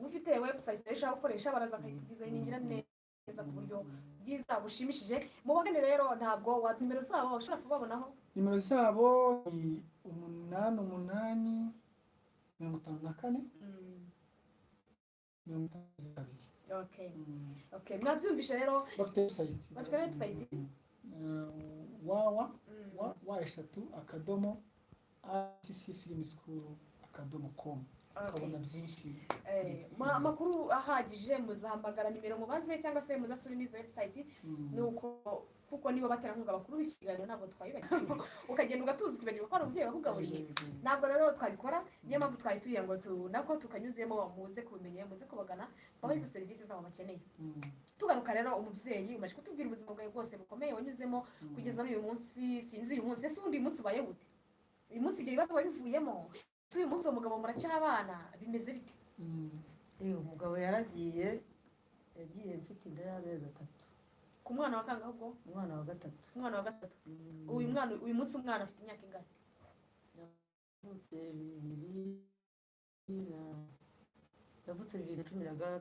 ufite website ushaka gukoresha baraza akayidesigningira neza ku buryo bwiza bushimishije mubagane rero ntabwo wa nimero zabo ushobora kubabonaho nimero zabo ni 88 54 okay mwabyumvishe rero bafite website www.atcfilmschool.com ukabona byinshi amakuru ahagije muzahamagara nimero mubaze cyangwa se muzasura n'izo website nuko kuko nibo baterankunga bakuru b'ikiganiro ntabwo twayibagiwe ukagenda ugatuza ukibagirwa ko ari umubyeyi wakugaburiye ntabwo rero twabikora niyo mpamvu twahituye ngo nako tukanyuzemo muze kubimenya muze kubagana babahe izo serivisi zabo bakeneye tugaruka rero umubyeyi umaze kutubwira ubuzima bwawe bwose bukomeye wanyuzemo kugeza n'uyu munsi sinzi uyu munsi ese ubundi uyu munsi ubaye gute uyu munsi ibyo bibazo wabivuyemo uyu munsi uwo mugabo muracyabana bimeze bite umugabo yagiye mfite inda y'amezi 3 ku mwana wa kangahe ubwo umwana wa 3 uyu munsi umwana afite imyaka ingana yavutse 2015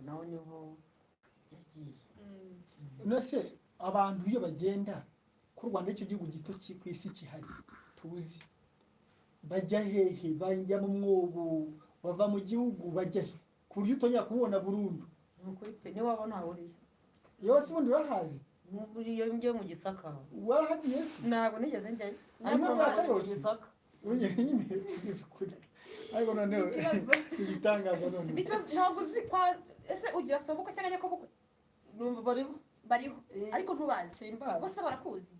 nawe niho yagiye nose abantu iyo bagenda ku Rwanda icyo gihugu gito ku isi kihari tuzi bajya hehe bajya mu mwobo bava mu gihugu bajya he ku buryo utongera kubona burundu nukuri pe ni wabona uriyo yose ubundi urahazi uriyo njye mu Gisaka warahagiye se ntabwo nigeze njyayo ariko mu Gisaka nyine kuri ariko noneho ibitangaza none ntabwo uzi kwa ese ugira sobuka cyangwa nyakobukwe numva bariho ariko ntubazi simbazi bose barakuzi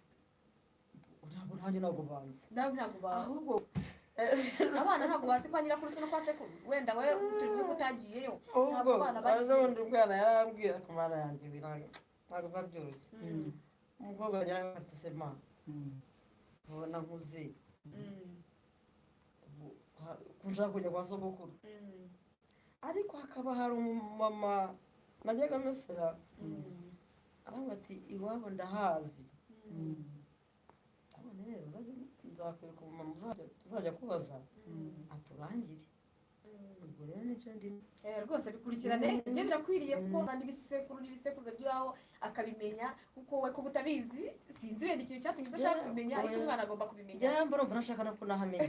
ntabwo ntabwo banzi ntabwo ahubwo abana ntabwo bazi kwa nyirakuru se no kwa sekuru wenda we tuvuge ko utagiyeyo ubwo abana bagiye. n'ubundi umwana yarambwira ku mana yanjye ntabwo biba byoroshye umukobwa yari afite sema ubona nkuze kunshaka kujya kwa sogokuru ariko hakaba hari umumama najyaga mesera aravuga ati iwabo ndahazi abone rero nzakwereka umumama tuzajya kubaza aturangire ubwo rero nicyo ndimo rwose bikurikirane ibyo birakwiriye kuko n'ibisekuru n'ibisekuruza by'aho akabimenya kuko we ko utabizi sinzi wenda ikintu cyatumye udashaka kubimenya ariko umwana agomba kubimenya mbona mbona nshaka no kunahamenya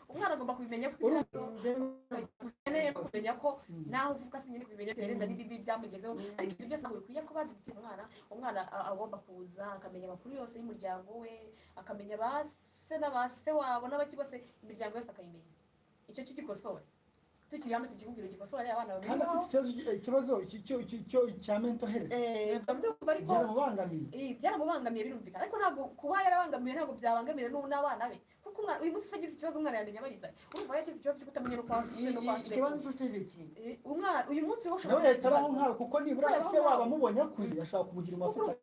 umwana agomba kubimenya kuko ukeneye kumenya ko naho uvuka sinyine kubimenya wenda n'ibibi byamugezeho ariko ibyo byose ntabwo bikwiye ko bafite umwana agomba kuza akamenya amakuru yose y'umuryango we akamenya ba se na se wabo n'abaki bose imiryango yose akayimenya icyo cyo gikosora tukiri hamwe tukikubwira gikosora abana kandi afite ikibazo cya mental health byaramubangamiye birumvikana ariko ntabwo kuba yarabangamiye ntabwo byabangamira n'abana be kuko uyu munsi se agize ikibazo umwana yamenya abariza urumva yagize ikibazo cyo kutamenya no kwa se no kwa se ikibazo cy'ibiki umwana uyu munsi wo nawe yahita abaho nkawe kuko nibura se waba amubonye akuze yashaka kumugira amafuta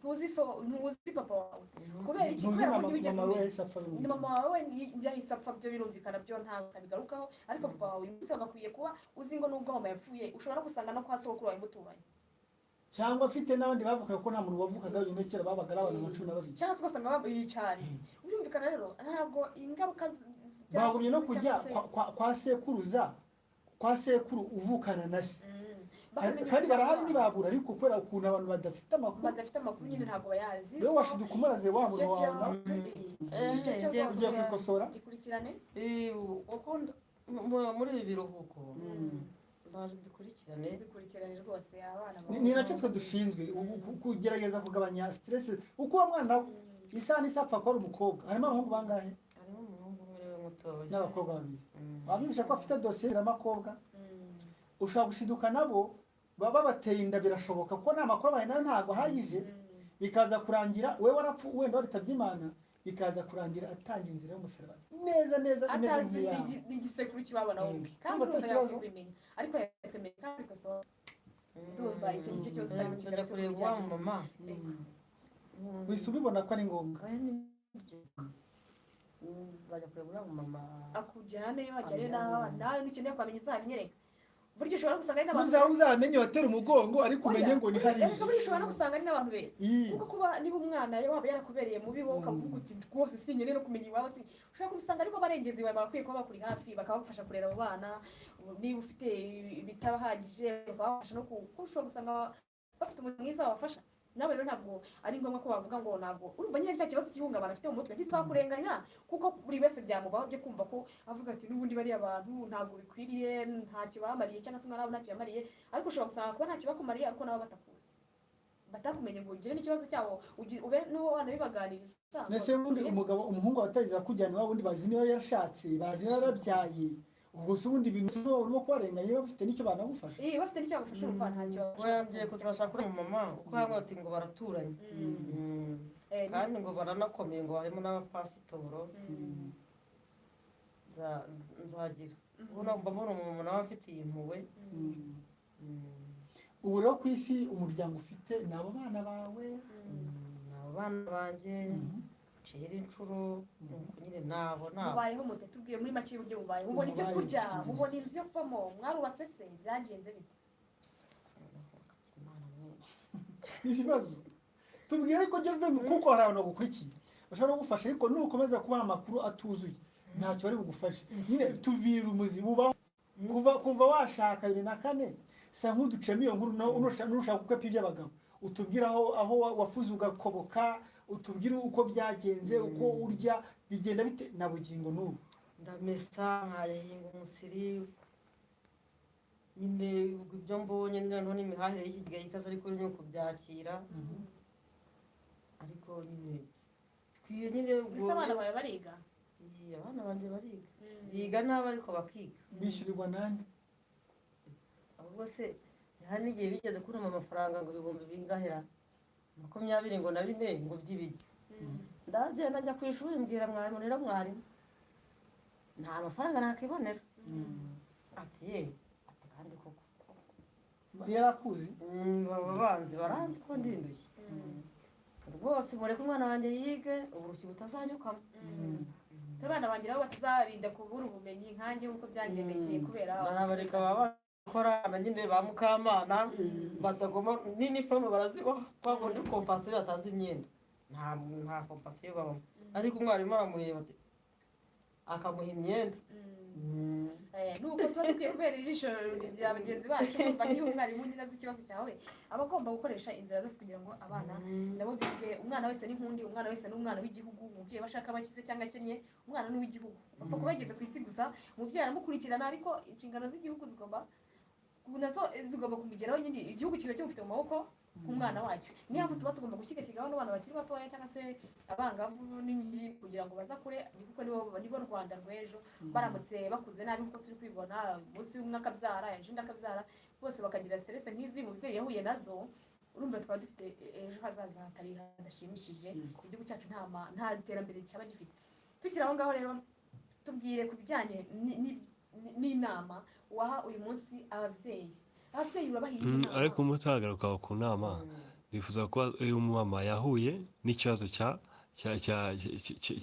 ntuzi papa wawe kubera iki kubera ko ntibigeze ni mama wawe yahise apfa byo birumvikana byo ntabwo abigarukaho ariko papa wawe uyu munsi bagakwiye kuba uzi ngo nubwo mama yapfuye ushobora gusanga no kwa sogokuru wawe muturanye cyangwa afite n'abandi bavuga ko nta muntu wavukaga yonyine kera babaga ari abantu 12 cyangwa se ugasanga babaye cyane birumvikana rero ntabwo ingaruka bagumye no kujya kwa sekuruza kwa sekuru uvukana na se kandi barahari ntibabura ariko kubera ukuntu abantu badafite amakuru nyine ntabwo bayazi rero washiduka umuraze wa muntu wawe ugiye kwikosora gikurikirane muri ibi biruhuko ndaje bikurikirane rwose abana ni nacyo twe dushinzwe kugerageza kugabanya stress uko uwo mwana isa n'isapfa ko ari umukobwa harimo abahungu bangahe harimo umuhungu umwe mutoya n'abakobwa babiri wamwisha ko afite dosiye y'amakobwa ushobora gushiduka nabo baba bateye inda birashoboka ko nta makuru bahe nayo ntabwo ahagije bikaza kurangira we warapfu wenda waritabye Imana bikaza kurangira atangiye inzira y'umusaraba neza imeze nk'iyawe n'igisekuru kibabona wumbi kandi utayaje kubimenya ariko yatwemeye kandi koso ndumva icyo gice cyose cyari kujya kureba wa mama wese ubibona ko ari ngombwa bajya kureba wa mama akujyane wajyane nawe n'ukeneye kwamenya uzabimyereka buryo ushobora gusanga ari n'abantu uzamenye watera umugongo ariko umenye ngo ni hariya ariko buryo ushobora no gusanga ari n'abantu beza kuko kuba niba umwana waba yarakubereye mubi wowe ukavuga uti rwose sinyine no kumenya iwabo si ushobora gusanga ariko barengezi bawe bakwiye kuba bakuri hafi bakabafasha kurera abo bana niba ufite ibitabahagije bakabafasha no kuko ushobora gusanga bafite umuntu mwiza wabafasha nawe rero ntabwo ari ngombwa ko bavuga ngo ntabwo urumva nyine cya kibazo cy'ihungabana afite mu mutwe ntitwakurenganya kuko buri wese byamubaho byo kumva ko avuga ati n'ubundi bari abantu ntabwo bikwiriye ntacyo bamariye cyangwa se umwana wabo ntacyo yamariye ariko ushobora gusanga kuba ntacyo bakumariye ariko nabo batakuzi batakumenye ngo ugire n'ikibazo cyabo ube n'uwo wana bibaganiriza nese ubundi umuhungu watagiza kujyana iwabo ubundi bazi niba yarashatse bazi yarabyaye ubwo se ubundi ibintu urimo kubarenganya bafite n'icyo banagufasha bafite n'icyo bagufasha urumva ntacyo wambye kuzashaka kuri mama kuko hamwe ati ngo baraturanye kandi ngo baranakomeye ngo harimo n'abapasitoro nzagira ubona mbona umuntu nawe afitiye impuhwe ubu rero ku isi umuryango ufite ni abo bana bawe ni abo bana banjye cera inshuro nyine nabo mubayeho mute tubwire muri make y'uburyo mubayeho mubona icyo kurya mubona inzu yo kubamo mwarubatse se byagenze bite ibibazo tubwire ariko byo bivuye kuko hari abantu bagukurikiye bashobora kugufasha ariko nukomeza kubaha amakuru atuzuye ntacyo bari bugufashe nyine tuvira umuzi bubaho kuva washaka 2004 sa nk'uducemo iyo nkuru nushaka gukwepa iby'abagabo utubwira aho wafuze ugakoboka utubwire uko byagenze uko urya bigenda bite na bugingo n'ubu ndamesa nkayahinga umusiri nyine ibyo mbonye noneho n'imihahire y'iki gihe ikaze ariko nyine kubyakira ariko nyine twiye nyine ubwo abana bawe bariga abana banje bariga biga nabo ariko bakiga bishyurirwa nande ahubwo se hari n'igihe bigeze kuruma amafaranga ngo ibihumbi bingahera 20 ngo na bine ngo by'ibiryo ndagenda njya ku ishuri mbwira mwarimu rero mwarimu nta mafaranga nakibonera ati ye ati kandi koko yarakuzi baba banzi baranzi ko ndindushye rwose mureke umwana wanjye yige uburushyi butazanyukamo abana banjye nabo batazarinda kubura ubumenyi nkanjye nk'uko byangendekeye kubera barabareka baba bakora nyine ba Mukamana batagomba n'iniforume barazibaha kwabo ni kompasiyo yatazi imyenda nta kompasiyo babamo ariko umwarimu aramureba ati akamuha imyenda nuko tuba dukwiye kubera ijisho rya bagenzi bacu kumva niba umwarimu nyine azi ikibazo cyawe aba agomba gukoresha inzira zose kugira ngo abana nabo bige umwana wese n'inkundi umwana wese n'umwana w'igihugu umubyeyi bashaka bakize cyangwa akennye umwana ni uw'igihugu bapfa kuba yageze ku isi gusa umubyeyi aramukurikirana ariko inshingano z'igihugu nazo zigomba kumugeraho nyine igihugu kiba kimufite mu maboko nk'umwana wacyo niyo mpamvu tuba tugomba gushyigikirwa n'abana bakiri batoya cyangwa se abangavu n'ingimbi kugira ngo bazakure kuko nibo Rwanda rw'ejo baramutse bakuze nabi nk'uko turi kwibona munsi y'umwe akabyara ejo undi akabyara bose bakagira stress nk'izi umubyeyi yahuye nazo urumva twaba dufite ejo hazaza hatari hadashimishije ku gihugu cyacu nta iterambere cyaba gifite tukiri aho ngaho rero tubwire ku bijyanye n'inama waha uyu munsi ababyeyi urabahiye ariko mutagaruka ku nama bifuza ko uyu mama yahuye n'ikibazo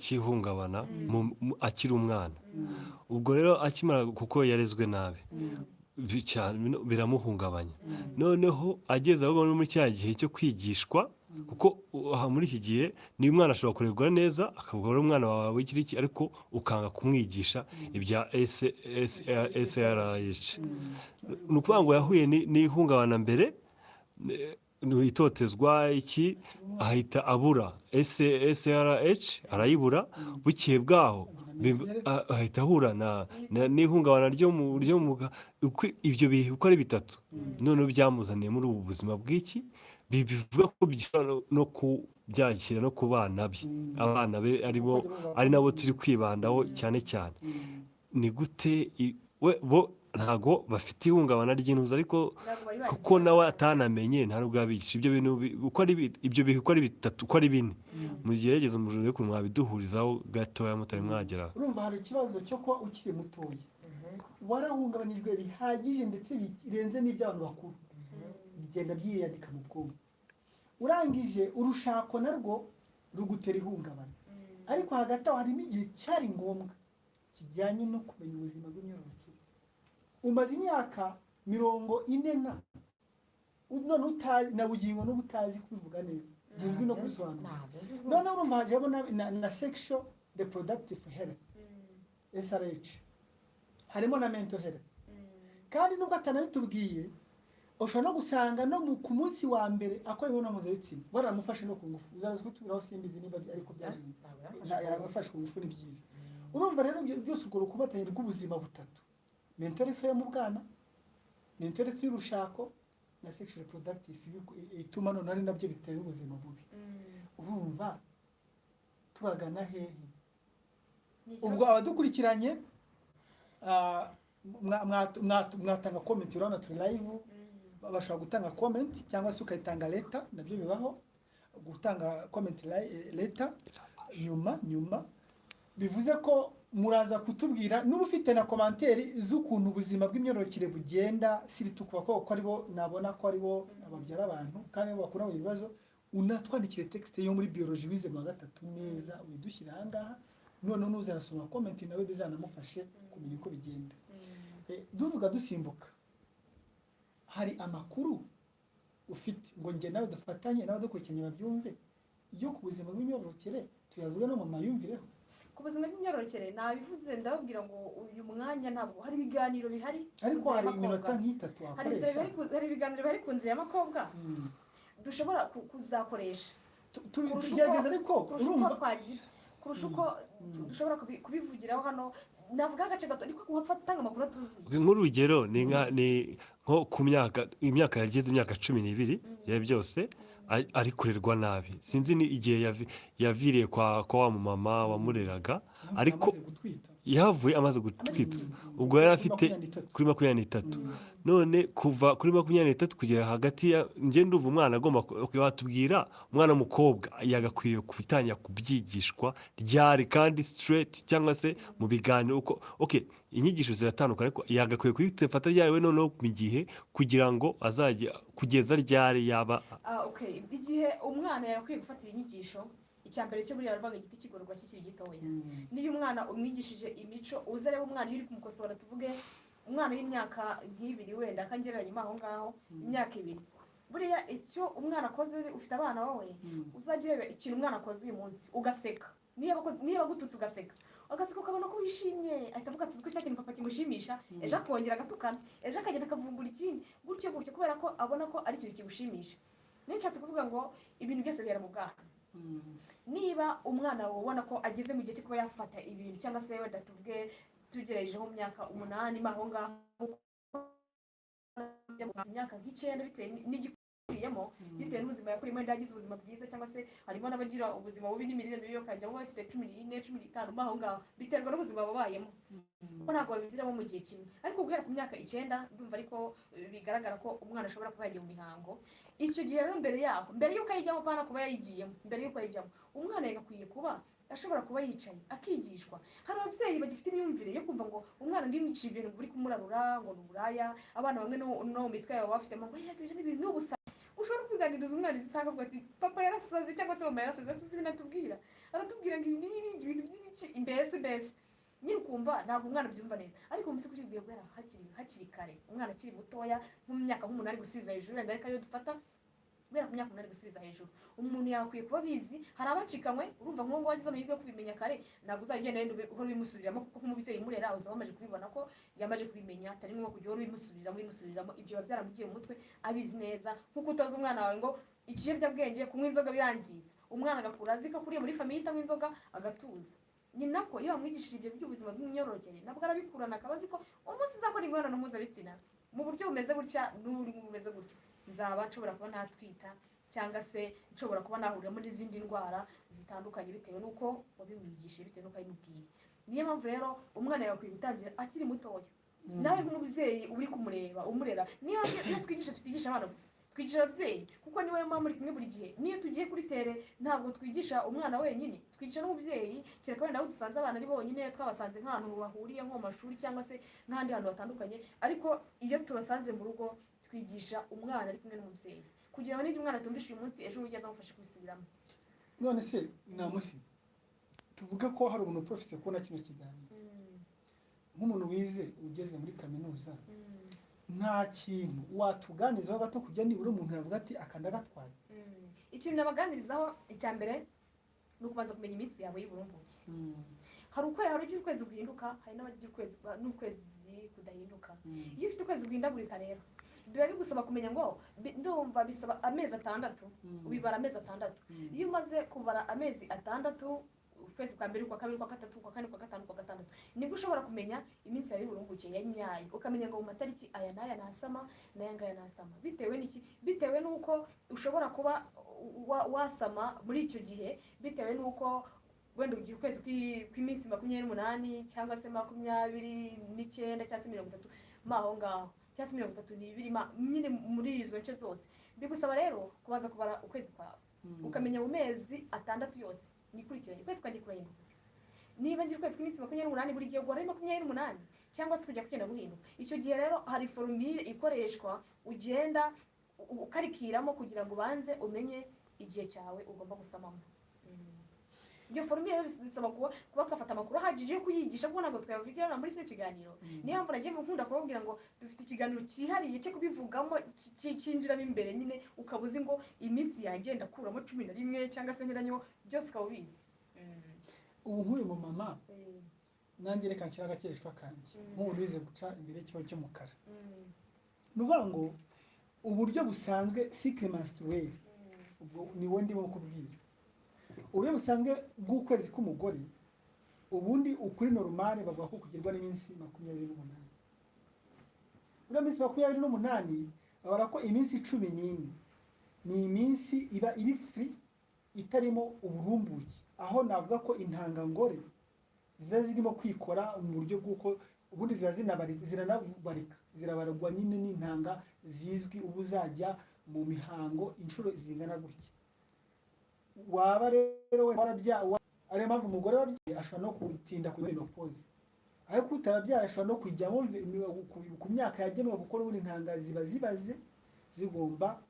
cy'ihungabana akiri umwana ubwo rero akimara kuko yarezwe nabi biramuhungabanya noneho ageze aho no muri cya gihe cyo kwigishwa kuko muri iki gihe niba umwana ashobora kurerwa neza akavuga ari umwana wawe w'ikiri iki ariko ukanga kumwigisha ibya SRH ni ukuvuga ngo yahuye n'ihungabana mbere itotezwa iki ahita abura SRH arayibura bukeye bwaho ahita ahura n'ihungabana ryo mu ibyo bihe uko ari bitatu noneho byamuzaniye muri ubu buzima bw'iki bivuga ko bishobora no kubyakira no ku bana be abana be ari nabo turi kwibandaho cyane cyane ni gute bo ntago bafite ihungabana ry'intuza ariko kuko nawe atanamenye nta nubwo yabigisha ibyo bintu ibyo bihe uko ari bitatu uko ari bine mugerageze umuriro ko mwabiduhurizaho gatoya mutari mwagera urumva hari ikibazo cyo kuba ukiri mutoya warahungabanyijwe bihagije ndetse birenze n'iby'abantu bakuru bigenda byiyandika mu bwonko urangije urushako narwo rugutera ihungabana ariko hagati aho harimo igihe cyari ngombwa kijyanye no kumenya ubuzima bw'imyororokere umaze imyaka 40 none utazi na bugingo no butazi kubivuga neza uzi no kwisobanura none urumva hajemo na sexual reproductive health SRH harimo na mental health kandi nubwo atanabitubwiye ushobora no gusanga no ku munsi wa mbere akora imibonano mpuzabitsina baramufashe no ku ngufu uzaza kutubwiraho simbizi niba ariko byagenze yarabafashe ku ngufu ni byiza urumva rero byose urwo rukubatanye rw'ubuzima butatu mental health yo mu bwana mental health y'urushako na sexual reproductive ituma none ari nabyo bitera ubuzima bubi urumva turagana hehe ubwo abadukurikiranye mwatanga comment urabona turi live bashobora gutanga comment cyangwa se ukayitanga leta nabyo bibaho gutanga comment leta nyuma bivuze ko muraza kutubwira n'ubu ufite na commentaire z'ukuntu ubuzima bw'imyororokere bugenda siri tukuba ko aribo nabona ko aribo ababyara abantu kandi bakora mu bibazo unatwandikire texte yo muri biology wize mu gatatu neza uyidushyira ahangaha none nuzarasoma comment nawe bizanamufashe kumenya uko bigenda duvuga dusimbuka hari amakuru ufite ngo nge nawe dufatanye nawe dukurikiranye babyumve yo ku buzima bw'imyororokere tuyavuga no mu mayumvireho ku buzima bw'imyororokere nabivuze ndababwira ngo uyu mwanya ntabwo hari ibiganiro bihari ariko hari iminota nk'itatu hari ibiganiro bihari ku nzira y'amakobwa dushobora kuzakoresha tugerageza ariko urumva twagira kurusha uko dushobora kubivugiraho hano navuga agace gato ariko kuhatanga amakuru atuzuye nk'urugero ni nko ku imyaka yageze imyaka 12 ya byose ari kurerwa nabi sinzi ni igihe yaviriye kwa wa mama wamureraga ariko yavuye amaze gutwita ubwo yari afite kuri 23 none kuva kuri 23 kugera hagati ya nje ndumva umwana agomba watubwira umwana w'umukobwa yagakwiye kubitangira kubyigishwa ryari kandi straight cyangwa se mu biganiro uko okay inyigisho ziratandukanye ariko yagakwiye kwifata ryawe noneho mu gihe kugira ngo azajya kugeza ryari yaba okay igihe umwana yakwiye gufatira inyigisho icyambere cyo buri yaravaga igiti kigororwa kikiri gitoya niyo umwana umwigishije imico uzareba umwana uri kumukosora tuvuge umwana w'imyaka nk'ibiri wenda akangereranya aho ngaho imyaka 2 buriya icyo umwana akoze ufite abana wowe uzajya ureba ikintu umwana akoze uyu munsi ugaseka niba gututse ugaseka ukabona ko wishimye ahita avuga tuzi ko cya kintu papa kimushimisha ejo akongera agatukana ejo akagenda akavumbura ikindi gutyo kubera ko abona ko ari ikintu kigushimisha nishatse kuvuga ngo ibintu byose bihera mu bwana niba umwana wawe ubona ko ageze mu gihe cyo kuba yafata ibintu cyangwa se wenda tuvuge tugerejeho mu myaka 8 aho ngaho imyaka nk'ikenda bitewe n'igikuriyemo bitewe n'ubuzima yakurimo ndagize ubuzima bwiza cyangwa se harimo n'abagira ubuzima bubi n'imirire mibi bakajyamo bafite 14 15 aho ngaho biterwa n'ubuzima babayemo ko ntabwo babigiramo mu gihe kimwe ariko guhera ku myaka 9 ndumva ariko bigaragara ko umwana ashobora kuba yagiye mu mihango icyo gihe rero mbere yuko ayijyamo pana kuba yayigiyemo mbere yuko ayijyamo umwana yagakwiye kuba ashobora kuba yicaye akigishwa hari ababyeyi bagifite imyumvire yo kumva ngo umwana ndimwigishije ibintu buri kumurarura ngo n'uburaya abana bamwe no mu mitwe yabo bafitemo ngo yagije n'ibintu n'ubusa ushobora kubiganiriza umwana isanga avuga ati papa yarasaze cyangwa se mama yarasaze tuzi binatubwira aratubwira ngo ibi ibintu by'ibiki mbese nyine ukumva ntabwo umwana byumva neza ariko mu by'ukuri bigiye guhera hakiri kare umwana akiri mutoya nko mu myaka 8 gusubiza hejuru wenda ariko ariyo dufata kubera ku myaka 8 gusubiza hejuru umuntu yakwiye kuba bizi hari abacikanywe urumva ngo wagize amahirwe yo kubimenya kare ntabwo uzagenda rero uhora bimusubiramo kuko nk'umubyeyi murera uza wamaje kubibona ko yamaje kubimenya atari ngombwa kujya uhora bimusubiramo ibyo byaramugiye mu mutwe abizi neza nkuko utoza umwana wawe ngo ikiyobyabwenge kunywa inzoga birangiza umwana agakura azi ko kuriye muri famiye itanywa inzoga agatuza ni nako iyo bamwigishije ibyo by'ubuzima bw'imyororokere nabwo arabikurana akabazi ko umunsi nzakora imibonano mpuzabitsina mu buryo bumeze gutya n'uri bumeze gutya nzaba nshobora kuba natwita cyangwa se nshobora kuba nahuriramo n'izindi ndwara zitandukanye bitewe n'uko wabimwigishije bitewe n'uko abimubwiye niyo mpamvu rero umwana yakwiye gutangira akiri mutoya nawe nk'umubyeyi uri kumureba umurera niyo tutigisha abana gusa twigisha ababyeyi kuko niwe mama muri kumwe buri gihe niyo tugiye kuri tere ntabwo twigisha umwana wenyine twigisha n'umubyeyi kereka wenda aho dusanze abana ari bonyine twabasanze nk'ahantu bahuriye nko mu mashuri cyangwa se n'ahandi hantu hatandukanye ariko iyo tubasanze mu rugo twigisha umwana ari kumwe n'umubyeyi kugira ngo n'ibyo umwana atumvisha uyu munsi ejo ugeze amufashe kubisubiramo none se namusi tuvuga ko hari umuntu professor kubona kino kiganiro nk'umuntu wize ugeze muri kaminuza nta kintu watuganizaho gato kujya nibura umuntu yavuga ati akanda gatwaye ikintu nabaganirizaho icya mbere ni ukubanza kumenya iminsi yawe y'uburumbuke hari ugira ukwezi guhinduka hari n'abagira ukwezi n'ukwezi kudahinduka iyo ufite ukwezi guhindagurika rero biba bigusaba kumenya ngo ndumva bisaba amezi 6 ubibara amezi 6 iyo umaze kubara amezi 6 ukwezi kwa mbere kwa kabiri kwa gatatu kwa kane kwa gatanu kwa gatandatu nibwo ushobora kumenya iminsi yawe y'uburumbuke ya nyayo ukamenya ngo mu matariki aya n'aya nasama n'aya ngaya nasama bitewe n'iki bitewe n'uko ushobora kuba wasama muri icyo gihe bitewe n'uko wenda ugiye ukwezi kw'iminsi 28 cyangwa se 29 cyangwa se 30 maho ngaho cyangwa se 32 nyine muri izo nce zose bigusaba rero kubanza kubara ukwezi kwawe ukamenya mu mezi 6 yose nikurikiranye ukwezi kwagiye kurahindura niba ngira ukwezi kw'iminsi 28 buri gihe guhora 28 cyangwa se kujya kugenda guhinduka icyo gihe rero hari formule ikoreshwa ugenda ukarikiramo kugira ngo banze umenye igihe cyawe ugomba gusamamo iyo formule rero bisaba kuba twafata amakuru ahagije yo kuyigisha kuko ntabwo twayavugira muri kino kiganiro niyo mpamvu nagiye nkunda kubabwira ngo dufite ikiganiro cyihariye cyo kubivugamo cyinjiramo imbere nyine ukabuzi ngo iminsi yanjye ndakuramo 11 cyangwa se nyiranyo byose ukaba ubizi ubu nk'uyu mu mama nanjye reka nshyira agakeshwa kanjye nk'ubu wize guca imbere cyo cy'umukara nuvuga ngo uburyo busanzwe cycle menstruelle ubwo ni wowe ndimo kubwira uburyo busanzwe bw'ukwezi k'umugore ubundi ukuri normale bavuga ko kugerwa n'iminsi 28 uriya minsi 28 babara ko iminsi 14 ni iminsi iba iri free itarimo uburumbuke aho navuga ko intangangore ziba zirimo kwikora mu buryo bw'uko ubundi ziba ziranabarika zirabaragwa nyine n'intanga zizwi ubu uzajya mu mihango inshuro zingana gutya. Waba rero warabyaye, ariyo mpamvu umugore wabyaye ashobora no gutinda ku menopause, ariko utarabyaye ashobora no kujyamo ku myaka yagenwe, kuko ubundi intanga ziba zibaze zigomba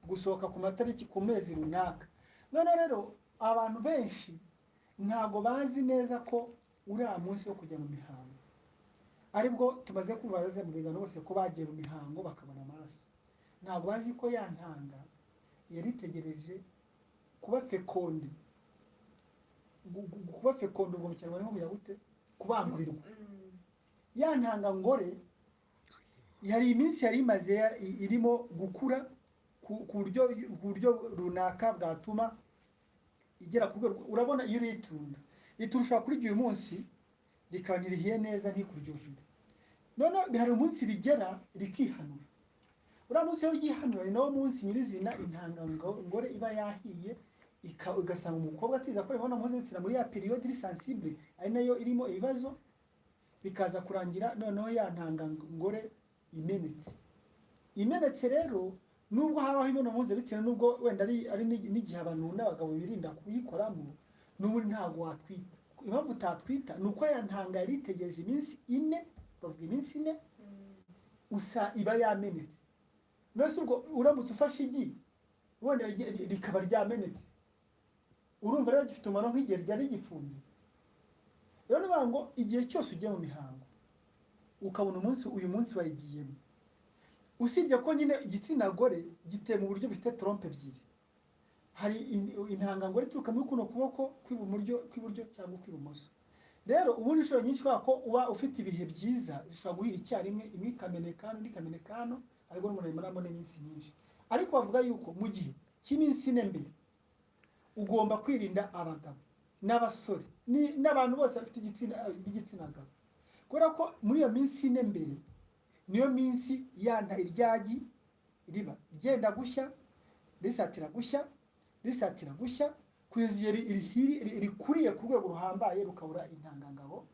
gusohoka ku matariki ku mezi runaka. None rero abantu benshi ntabwo bazi neza ko uriya munsi wo kujya mu mihango aribwo tumaze kubaza mu bigano bose ko bagiye mu mihango bakabona amaraso. Ntabwo bazi ko ya ntanga yari itegereje kuba fekonde. Kuba fekonde ubwo mu Kinyarwanda nko kujya gute? Kubangurirwa. Ya ntanga ngore yari iminsi yari imaze irimo gukura ku buryo runaka bwatuma igera ku rwego. Urabona iyo ritunda iturusha kuri uyu munsi rikaba ntirihiye neza ntikuryohera, none hari umunsi rigera rikihanura. Uriya munsi iyo ryihanura ni nawo munsi nyirizina intanga ngore iba yahiye, ugasanga umukobwa atiza ko ibona mpuzabitsina muri ya periode iri sensible ari nayo irimo ibibazo, bikaza kurangira noneho ya ntanga ngore imenetse. Rero nubwo habaho imibonano mpuzabitsina, nubwo wenda ari n'igihe abantu n'abagabo birinda kuyikoramo, n'ubundi ntabwo watwita. Impamvu utatwita ni uko ya ntanga yari itegereje iminsi 4, bavuga iminsi 4 usa iba yamenetse. Nose ubwo uramutse ufashe igi wenda rikaba ryamenetse, urumva rero gifite umumaro nk'igihe ryari gifunze. Rero niba ngo igihe cyose ugiye mu mihango ukabona uyu munsi wayigiyemo, usibye ko nyine igitsina gore giteye mu buryo bifite trompe ebyiri. Hari intanga ngore ituruka muri kuno kuboko kw'iburyo cyangwa kw'ibumoso. Rero ubundi inshuro nyinshi kubera ko uba ufite ibihe byiza zishobora guhira icyarimwe, imwe ikameneka indi ikameneka hano, ariko n'umuntu ayimaramo n'iminsi myinshi. Ariko bavuga yuko mu gihe cy'iminsi 4 mbere ugomba kwirinda abagabo n'abasore n'abantu bose bafite igitsina gabo, kubera ko muri iyo minsi 4 mbere niyo minsi yanta iryagi riba ryenda gushya, risatira gushya kugeza rikuriye ku rwego ruhambaye, rukabura intangangabo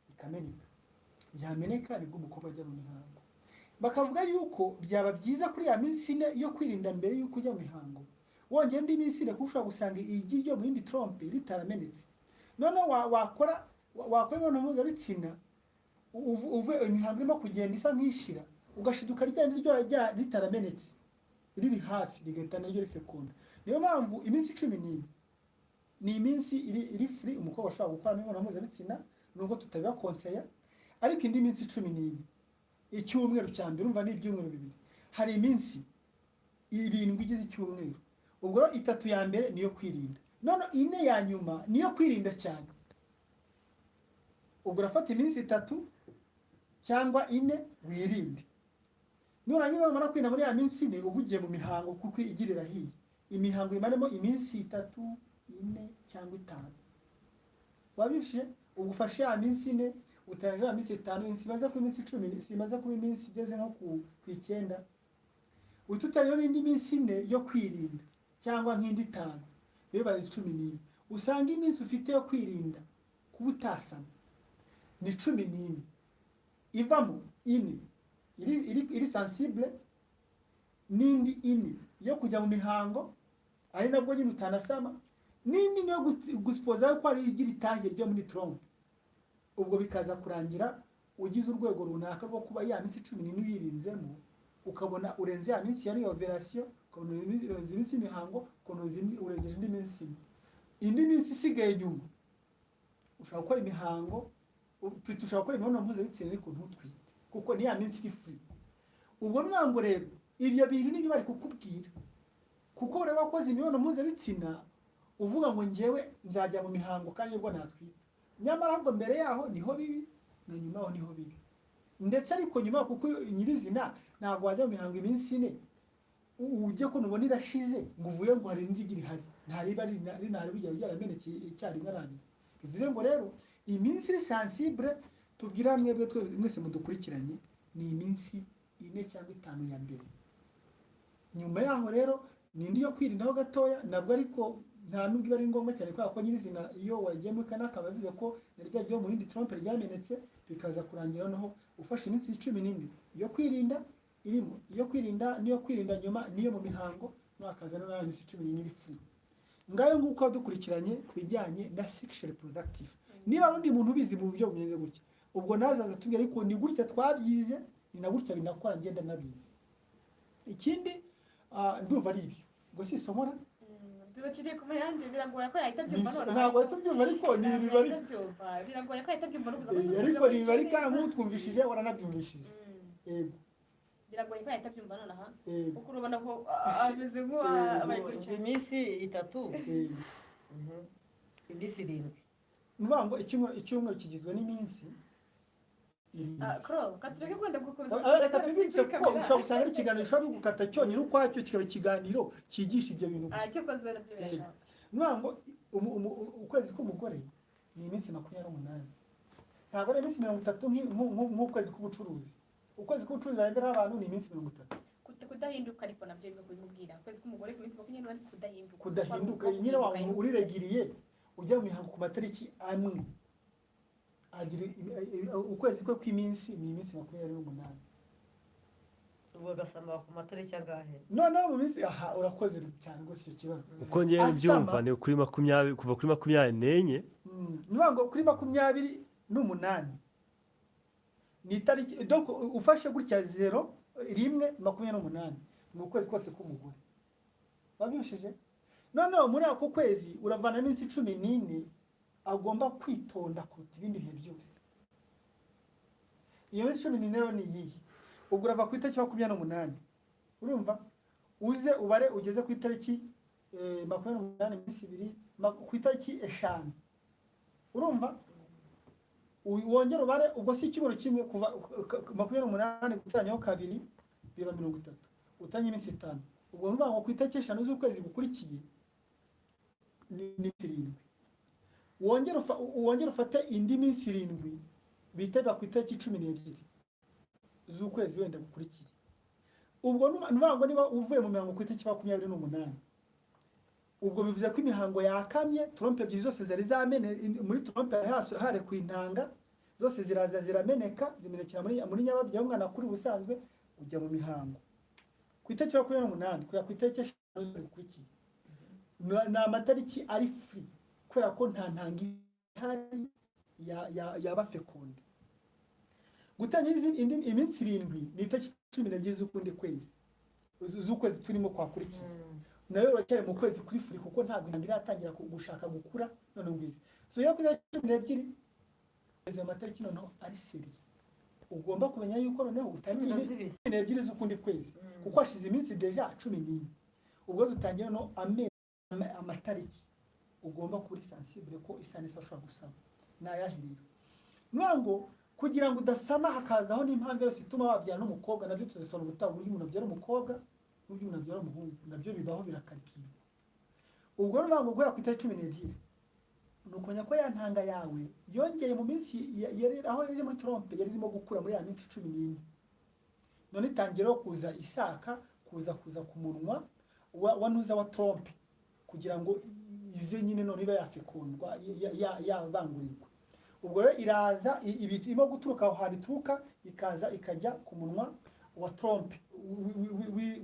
ikameneka. Yameneka nibwo umukobwa ajya mu mihango. Bakavuga yuko byaba byiza kuri ya minsi 4 yo kwirinda mbere y'uko ujya mu mihango, wongera indi minsi 4 kuko ushobora gusanga igi ryo mu yindi trompe ritaramenetse. None wakora imibonano mpuzabitsina uve imihango irimo kugenda isa nk'ishira, ugashiduka rya ritaramenetse riri hafi rigahita naryo rifekunda. Niyo mpamvu iminsi 11 ni iminsi iri free umukobwa ashobora gukora imibonano mpuzabitsina, nubwo tutabibakonseya. Ariko indi minsi 11 icyumweru cya mbere urumva ni ibyumweru 2, hari iminsi 7 igize icyumweru. Ubwo 3 ya mbere niyo kwirinda, none 4 ya nyuma niyo kwirinda cyane. Ubwo urafata iminsi 3 cyangwa 4 wirinde. Nurangiza umara kwirinda muri ya minsi 4 ubugiye mu mihango, kuko igirira hiye imihango imaremo iminsi 3, 4 cyangwa 5. Wabifashe ugufashe ya minsi 4 utaje ya minsi 5, simaze ku minsi 10, simaze ku minsi igeze nko ku 9. Ututayo n'indi minsi 4 yo kwirinda cyangwa nk'indi 5 bibaye 11. Usanga iminsi ufite yo kwirinda kuba utasama ni 11, ivamo 4 iri sensible, n'indi 4 yo kujya mu mihango ari nabwo nyine utanasama, n'indi no gusipoza ko ari igira itahe ryo muri trompe. Ubwo bikaza kurangira ugize urwego runaka rwo kuba ya minsi 11 wirinzemo, ukabona urenze ya minsi yari ovulation, ukabona urenze iminsi imihango, ukabona urengeje indi minsi. Indi minsi isigaye nyuma ushaka gukora imihango, ushaka gukora imibonano mpuzabitsina ariko ntutwite, kuko ni ya minsi iri free. Ubwo ntabwo rero ibyo bintu nibyo bari kukubwira, kuko ureba wakoze imibonano mpuzabitsina uvuga ngo ngewe nzajya mu mihango kandi ubwo natwite. Nyamara ahubwo mbere yaho niho bibi, na nyuma aho niho bibi. Ndetse ariko nyuma kuko nyirizina ntabwo wajya mu mihango iminsi 4 ujye ko nubona irashize ngo uvuye ngo hari indi gira ihari, ntariba ari bijya byaramenekeye icyarimwe arandi. Bivuze ngo rero iminsi iri sensible tubwira mwebwe mwese mudukurikiranye ni iminsi 4 cyangwa 5 ya mbere. Nyuma yaho rero nindi yo kwirindaho gatoya, nabwo ariko nta nubwo ari ngombwa cyane kubera ko nyirizina iyo wagiye muri kane akaba bivuze ko ryagiye mu rindi trompe ryamenetse bikaza kurangira noneho ufashe iminsi 11 yo kwirinda irimo iyo kwirinda niyo kwirinda nyuma niyo mu mihango mwakaza no iminsi 11 free ngayo nguko dukurikiranye kubijyanye na sexual reproductive niba undi muntu ubizi mu buryo bumeze gutya ubwo nazaza tubwira ariko ni gutya twabyize ni na gutya binakora ngenda nabizi ikindi ndumva ari ibyo ngo si somora tubaciriye ku mayandi birangoye ko yahita byumva none ntabwo tubyumva ariko ni ibibari birangoye ko yahita byumva no kuza ariko ni ibibari kandi twumvishije waranabyumvishije yego biragoye ko yahita byumva none aha yego kuko urabona ko ameze nk'abari kurikira iminsi 3 iminsi 7 nubango icyumweru kigizwe n'iminsi kro katureke kwenda gukomeza reka tubitse ko ushobora gusanga ari ikiganiro ushobora gukata cyonyine ukwacyo kikaba ikiganiro cyigisha ibyo bintu gusa cyo koze nabyo birashaka nubango ukwezi k'umugore ni iminsi 28 ntabwo ari iminsi 30 nk'ukwezi k'ubucuruzi ukwezi k'ubucuruzi barengera abantu ni iminsi 30 kudahinduka ariko nabyo bigo kubimubwira ukwezi k'umugore ku minsi 20 ari kudahinduka nyine wa muntu uriregiriye ujya mu mihango ku matariki amwe agira ukwezi kwe kw'iminsi ni iminsi 28 ubwo gasama ku matariki angahe none mu minsi urakoze cyane rwose icyo kibazo uko ngeye byumva ni kuri 20 kuva kuri 24 nibango kuri 28 ni itariki donc ufashe gutya 0 ni ukwezi kose k'umugore babyushije none muri ako kwezi uravana iminsi 14 agomba kwitonda kuruta ibindi bihe byose iyo minsi 14 rero ni yihe ubwo urava ku itariki 28 urumva uze ubare ugeze ku itariki 28 iminsi 2 ku itariki 5 urumva wongera ubare ubwo si icyumweru kimwe kuva 28 gutanyaho kabiri biba 30 utanye iminsi 5 ubwo numva ngo ku itariki 5 z'ukwezi gukurikiye ni 7 wongera ufate indi minsi 7 bitega ku itariki 12 z'ukwezi wenda gukurikiye ubwo numva ngo niba uvuye mu mihango ku itariki 28 ubwo bivuze ko imihango yakamye trompe ebyiri zose zari zamene muri trompe hare ku intanga zose ziraza zirameneka zimenekera muri nyababya umwana kuri busanzwe ujya mu mihango ku itariki 28 kuya ku itariki 5 z'ukurikiye na amatariki ari free kubera ko nta ntangi hari ya bafekonde gutanya indi iminsi 7 ni itariki 12 z'ukundi kwezi z'ukwezi turimo kwakurikiye nayo uracyari mu kwezi kuri free kuko ntabwo ntangira yatangira gushaka gukura none ngwize so yo kuza 12 izo matariki noneho ari seri ugomba kumenya yuko noneho utangiye 12 z'ukundi kwezi kuko ashize iminsi deja 11 ubwo dutangiye no amatariki ugomba kuri sensible ko isanisa ashobora gusama nayahirira mwango kugira ngo udasama hakazaho n'impamvu yose ituma wabyara n'umukobwa nabyo tuzasona ubutaha uburyo umuntu abyara umukobwa n'uburyo umuntu abyara umuhungu nabyo bibaho birakarikira ubwo mwango guhera ku itariki 12 nukonya ko yantanga yawe yongeye mu minsi yari aho yari muri trompe yari irimo gukura muri ya minsi 14 none itangiro kuza isaka kuza ku munwa wanuza wa trompe kugira ngo ize nyine none iba yafekundwa yabangurirwa ubwo rero iraza ibirimo guturuka aho hari turuka ikaza ikajya ku munwa wa trompe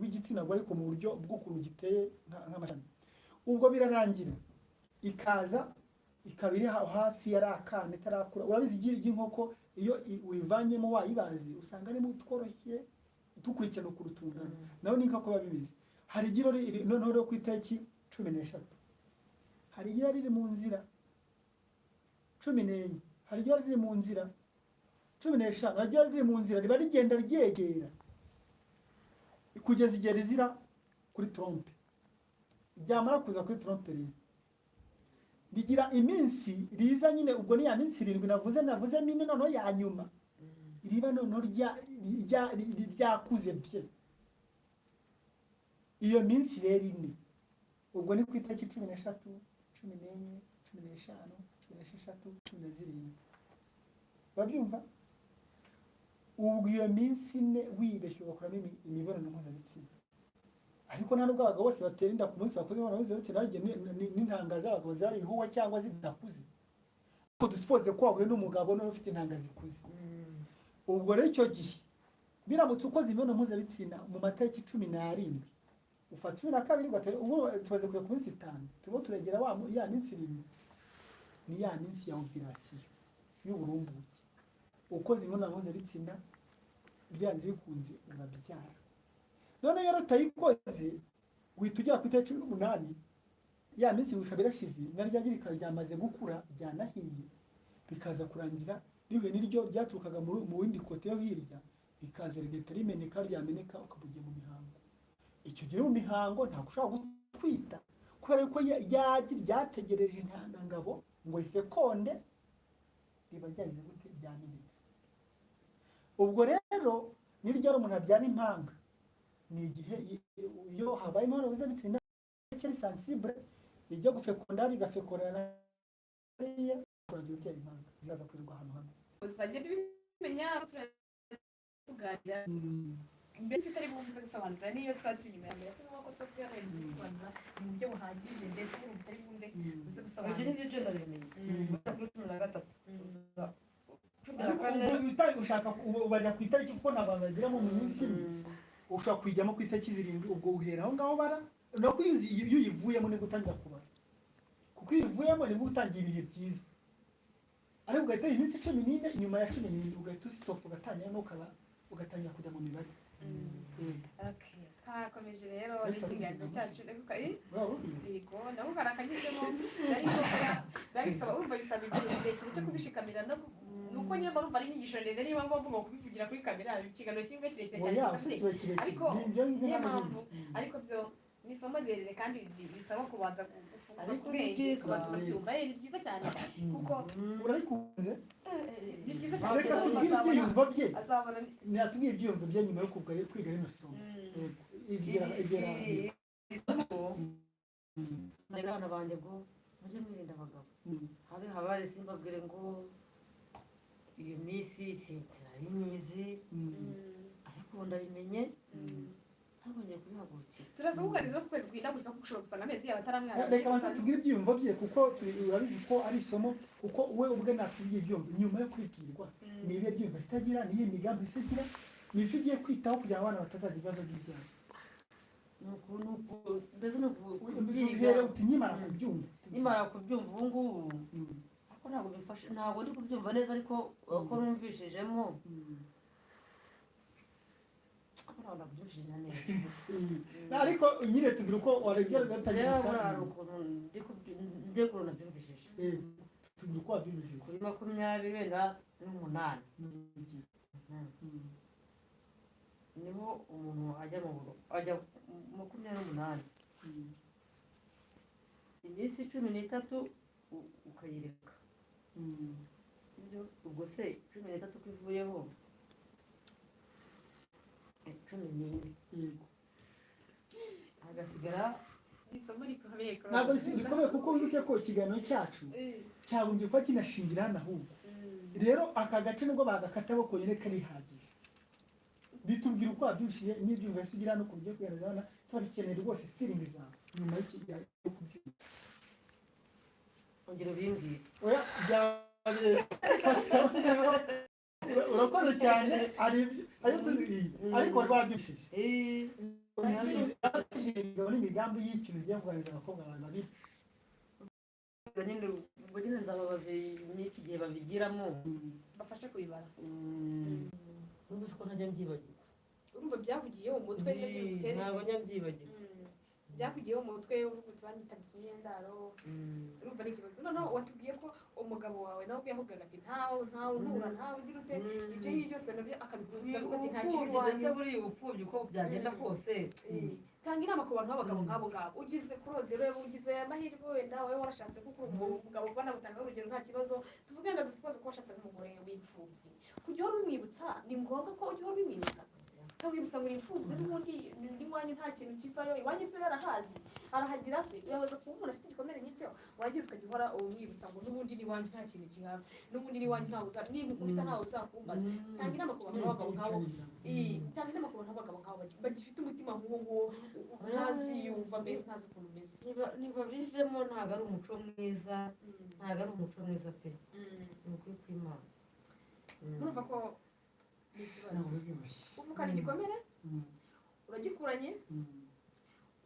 w'igitsina gore ariko mu buryo bw'ukuntu giteye nk'amashami ubwo birarangira ikaza ikabiri hafi yarakane tarakura urabizi iginkoko iyo uyivanyemo wayibazi usanga ari mu tworoshye dukurikirana kurutungana naho ni nkako babimeze hari igiro noneho ryo ku itariki 13 hari igiro riri mu nzira 14 hari igiro riri mu nzira 15 hari igiro riri mu nzira riba rigenda ryegera kugeza igihe rizira kuri trompe ryamara kuza kuri trompe rero rigira iminsi riza nyine ubwo ni ya minsi 7 navuze mine noneho ya nyuma iriba noneho ryakuze bye iyo minsi rero ine ubwo ni ku itariki 13 14 15 16 17 babyumva ubwo iyo minsi ine wibeshye ugakoramo imibonano mpuzabitsina ariko nta nubwo abagabo bose batera inda ku munsi bakoze imibonano mpuzabitsina n'intanga z'abagabo zari ibihuhwa cyangwa zidakuze. Ariko dusipoze ko wahuye n'umugabo nawe ufite intanga zikuze. Ubwo rero icyo gihe biramutse ukoze imibonano mpuzabitsina mu matariki 17 ufata 12 ubu tumaze kujya ku minsi 5 turimo turegera ya minsi 7 ni ya minsi ya ovulation y'uburumbuke. Ukoze imibonano mpuzabitsina byanze bikunze urabyara. None rero utayikoze wihita ugera ku itariki 18 ya minsi bikaba birashize naryo rikaba ryamaze gukura ryanahiye bikaza kurangira rihuye n'iryo ryaturukaga mu windi kote yo hirya bikaza rigahita rimeneka ryameneka ukabugiye mu mihango. Icyo gihe mu mihango ntabwo ushobora gutwita kubera yuko ryategereje intangangabo ngo rifekonde riba ryagize gute ryamenetse. Ubwo rero n'iryo ari umuntu abyara impanga ni igihe iyo habaye imibonano mpuzabitsina kiri sensible rijya gufekonda rigafekorana riya kuragira ubyara impanga zizaza kwirirwa ahantu hamwe. Uzagenda ubimenya tuganira mbere tutari bumve gusobanuza niyo twatunyuma mbere se nuko twatuyara ibyo gusobanuza mu buryo buhagije mbese mu bitari bumve uze gusobanuza. Ibyo ni byo ndabimenye. Muri 13. Utari gushaka ubajya ku itariki kuko nabantu bagiramo mu minsi ushobora kwijyamo ku itariki 7 ubwo uhera aho ngaho bara no kwizi iyo uyivuyemo ni gutangira kubara kuko iyo uvuyemo ni gutangira ibihe byiza ariko ugahita iminsi 14 nyuma ya 14 ugahita stop ugatangira no kaba ugatangira kujya mu mibare. Okay, twakomeje rero n'ikiganiro cyacu reka yego naho karakanyizemo ariko barisaba urumva bisaba igihe cyo kubishikamira nuko nyine barumva ari inyigisho ndende niba mvuga kubivugira kuri kamera ikiganiro kimwe kirekire ariko niyo mpamvu ariko byo ni isomo rirerire kandi bisaba kubanza gufunga kubwenge kubanza kubyumva ni byiza cyane kuko urabikunze ni byiza cyane reka tubwire ibyiyumvo bye azabona natubwiye ibyiyumvo bye nyuma yo kwiga rino somo igera abana banjye ngo mujye mwirinda abagabo habaye simbabwire ngo iyo minsi sinzira y'imyizi ariko ndabimenye habonye kubihagurukira turaza kugariza ku kwezi kwindagurika kuko ushobora gusanga amezi yaba ataramwana. Reka banze tubwire ibyiyumvo bye kuko urabizi ko ari isomo kuko we ubwe natubwiye ibyiyumvo nyuma yo kwibwirwa ni ibihe byiyumvo itagira niyo migambi isigira nibyo ugiye kwitaho kugira abana batazagira ibibazo by'ibyaha. mbese ni ukubyiga uti nyimara kubyumva ubu ngubu ariko ntabwo bifashe ntabwo ndi kubyumva neza ariko uko numvishijemo ntabwo byumvishije neza ariko nyine tubwira uko warebye rero hari ukuntu ndi kubona byumvishije tubwira uko wabyumvishije kuri 28 niho umuntu ajya mu buro ajya 28 iminsi 13 ukayireka ubwo se 13 kwivuyeho 14 yego hagasigara isomo rikomeye ntabwo rikomeye kuko wibuke ko ikiganiro cyacu cyagombye kuba kinashingira hano ahubwo rero aka gace nubwo bagakata bo konyine karihagije bitubwira uko wabyumvishije n'ibyumva ese ugira no kugiye kugereza abana tubabikeneye rwose feeling zawe nyuma y'ikiganiro yo kubyumva ongera bimbwire oya urakoze cyane ayo tubiri ariko wabyumvishije n'imigambi y'ikintu ugiye kuganiriza abakobwa babiri nyine ubwo nyine nzababaza iminsi igihe babigiramo bafashe kubibara n'ubuze ko ntajya mbyibagirwa urumva byavugiyeho mu mutwe ntabwo njya mbyibagirwa byakugiyeho mu mutwe uvuga uti bandita ikinyendaro urumva ni ikibazo noneho watubwiye ko umugabo wawe nawe yakubwiraga ati ntawe ntura ntawe ugira ute ibyo ngibyo byose nabyo akabikuzuza avuga ati nta kintu ese buriya ubupfubyi uko byagenda kose tanga inama ku bantu b'abagabo nk'abo ngabo ugize kurodero ugize amahirwe wenda wowe warashatse kuko umugabo ubona gutanga urugero nta kibazo tuvuge ngo dusipoze ko washatse nk'umugore w'imfubyi kujya uhora umwibutsa ni ngombwa ko ujya uhora umwibutsa wibutsa ngo imfubyi n'ubundi n'iwanyu nta kintu kivayo iwanyu se yarahazi arahagira se yahoza kuba umuntu afite igikomere nk'icyo wagize ukajya uhora umwibutsa ngo n'ubundi n'iwanyu nta kintu kihaba n'ubundi n'iwanyu ntawe uza nimukubita ntawe uzakumbaza tanga inama ku bagabo nk'abo tanga inama ku bagabo nk'abo bagifite umutima nk'uwo nguwo ntaziyumva mbese ntazi ukuntu umeze niba bivemo ntabwo ari umuco mwiza ntabwo ari umuco mwiza pe ni ukuri kw'Imana urumva ko ni ikibazo uvukana igikomere uragikuranye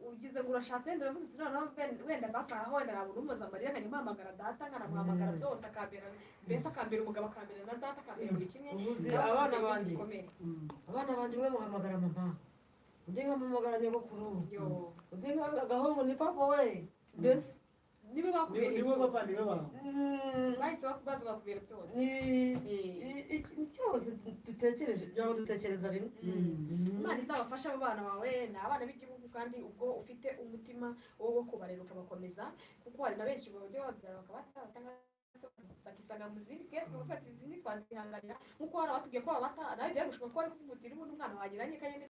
ugize ngo urashatse wenda uravuze uti noneho wenda basaha wenda nabona umuza amarira nkamuhamagara data nkanamuhamagara byose akambera mbese akambera umugabo akambera na data akambera buri kimwe abana banjye umwe muhamagara mama undi nkamuhamagara nyogokuru undi nkagahungu ni papa we mbese nibo bakubereye byose nibo bawe bahise bakubaza bakubera byose ikintu cyose dutekereje byaba dutekereza bimwe Imana izabafasha abo bana bawe ni abana b'igihugu kandi ubwo ufite umutima wo kubarera ukabakomeza kuko hari na benshi bajya babyara bakabata cyangwa bakisanga mu zindi kesi bavuga ati izi ntitwazihanganira nk'uko hari abatubwiye ko babata nawe byarushaho ko ari kuvuga uti n'ubundi umwana wagiranye kayene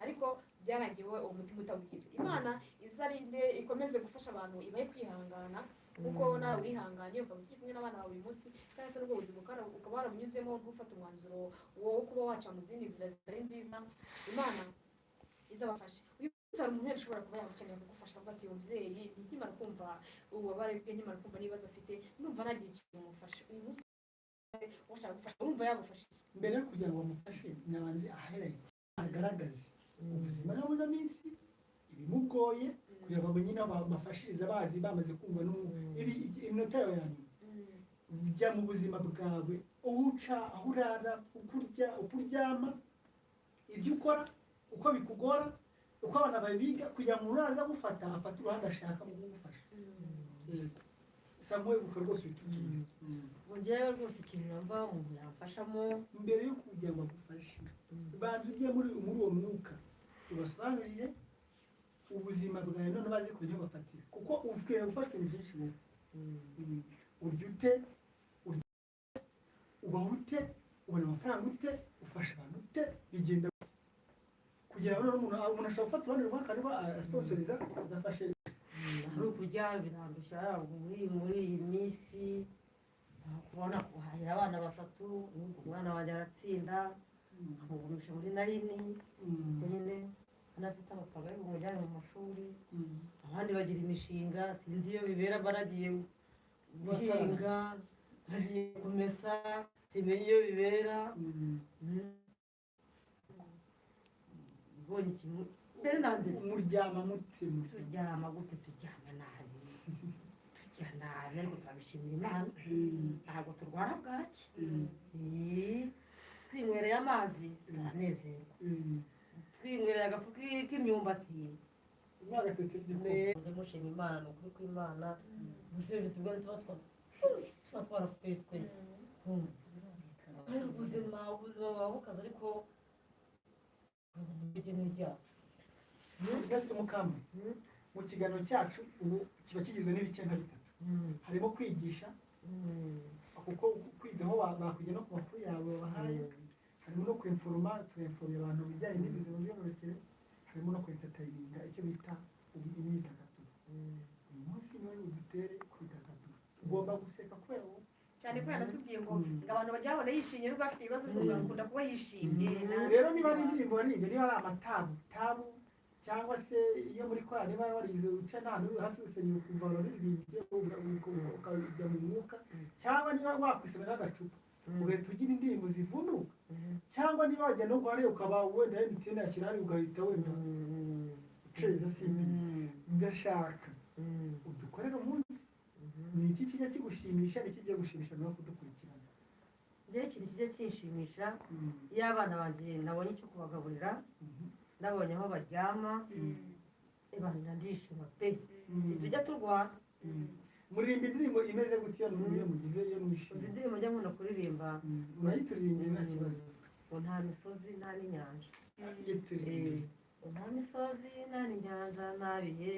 ariko byarangiye wowe uwo mutima utawugize Imana izarinde ikomeze gufasha abantu ibaye kwihangana kuko nawe wihanganye ukaba ukiri kumwe n'abana bawe uyu munsi cyangwa se n'ubwo buzima ukaba warabunyuzemo ntufate umwanzuro wo kuba waca mu zindi nzira zitari nziza Imana izabafashe uyu munsi hari umuntu ushobora kuba yamukeneye kugufasha avuga ati umubyeyi nkimara kumva ububabare bwe nkimara kumva n'ibibazo afite numva nagiye ikintu umufasha uyu munsi washaka gufasha urumva yagufasha mbere yo kugira ngo bamufashe nyabanze ahereye agaragaze ubuzima n'abona minsi ibimugoye kugira ngo nyine bamufashirize bazi bamaze kumva iminota yawe ya nyuma jya mu buzima bwawe uca aho urara uko urya uko uryama ibyo ukora uko bikugora uko abana babiga kugira ngo uraza gufata afate uruhande ashaka mu kugufasha Samuel uko rwose bitubwira njyewe rwose ikintu numva umuntu yamfashamo mbere yo kugira ngo agufashe banza ujye muri uwo mwuka ubasobanurire ubuzima bwawe none bazi ku buryo bafatira kuko uvuye gufata ibintu byinshi wowe urya ute ubaho ute ubona amafaranga ute ufasha abantu ute bigenda kugira ngo umuntu ashobora gufata uruhande rumwe akaba asponsoriza agafashe hari ukurya birandushya muri iyi minsi kubona kuhahira abana batatu umwana wanjye aratsinda amugumisha muri nayini nyine anafite amafaranga yo kumujyana mu mashuri abandi bagira imishinga sinzi iyo bibera baragiye guhinga bagiye kumesa simenye iyo bibera mbonye ikintu mbere na mbere umuryama mute turyama gute turyama nabi turya nabi ariko turabishimira Imana ntabwo turwara bwaki twinywereye amazi turanezerwa twinywereye agafu k'imyumbati mwagatetse by'ukuri ndamushima Imana ni ukuri kw'Imana gusa ibyo tubwira tuba twarapfuye twese ubuzima buba bukaze ariko ibigeni byacu mbese mukama mu kiganiro cyacu ubu kiba kigizwe n'ibice nka bitatu harimo kwigisha kuko kwigaho bakujya no ku makuru yawe bahaye harimo no kwinforoma turinforomye abantu mu bijyanye n'ubuzima bw'imyororokere harimo no kwentatayininga icyo bita imyidagaduro uyu munsi niwe udutere kwidagadura ugomba guseka kubera wowe cyane ko yanatubwiye ngo abantu bajya babona yishimye nubwo afite ibibazo ariko bakunda kuba yishimye rero niba ari indirimbo waririmbye niba ari amatabu cyangwa se iyo muri korali niba warize uca n'ahantu hafi y'urusengero ukumva bararirimbye ukajya mu mwuka cyangwa niba wakwisomera agacupa ugahita ugira indirimbo zivunuka cyangwa niba wajya no guharira ukaba wenda MTN yashyira hari ugahita wenda uceza simbizi ndashaka udukorera umunsi ni iki kijya kigushimisha ni kigiye gushimisha no kudukurikirana njye ikintu kijya kinshimisha iyo abana banjye nabonye icyo kubagaburira nabonye aho baryama ibana ndishima pe situjya turwara muririmba indirimbo imeze gutya n'uburyo mugize iyo mwishimye izi ndirimbo njya nkunda kuririmba urayituririmba nta kibazo ngo nta misozi nta n'inyanja yituririmba nta misozi nta n'inyanja nta bihe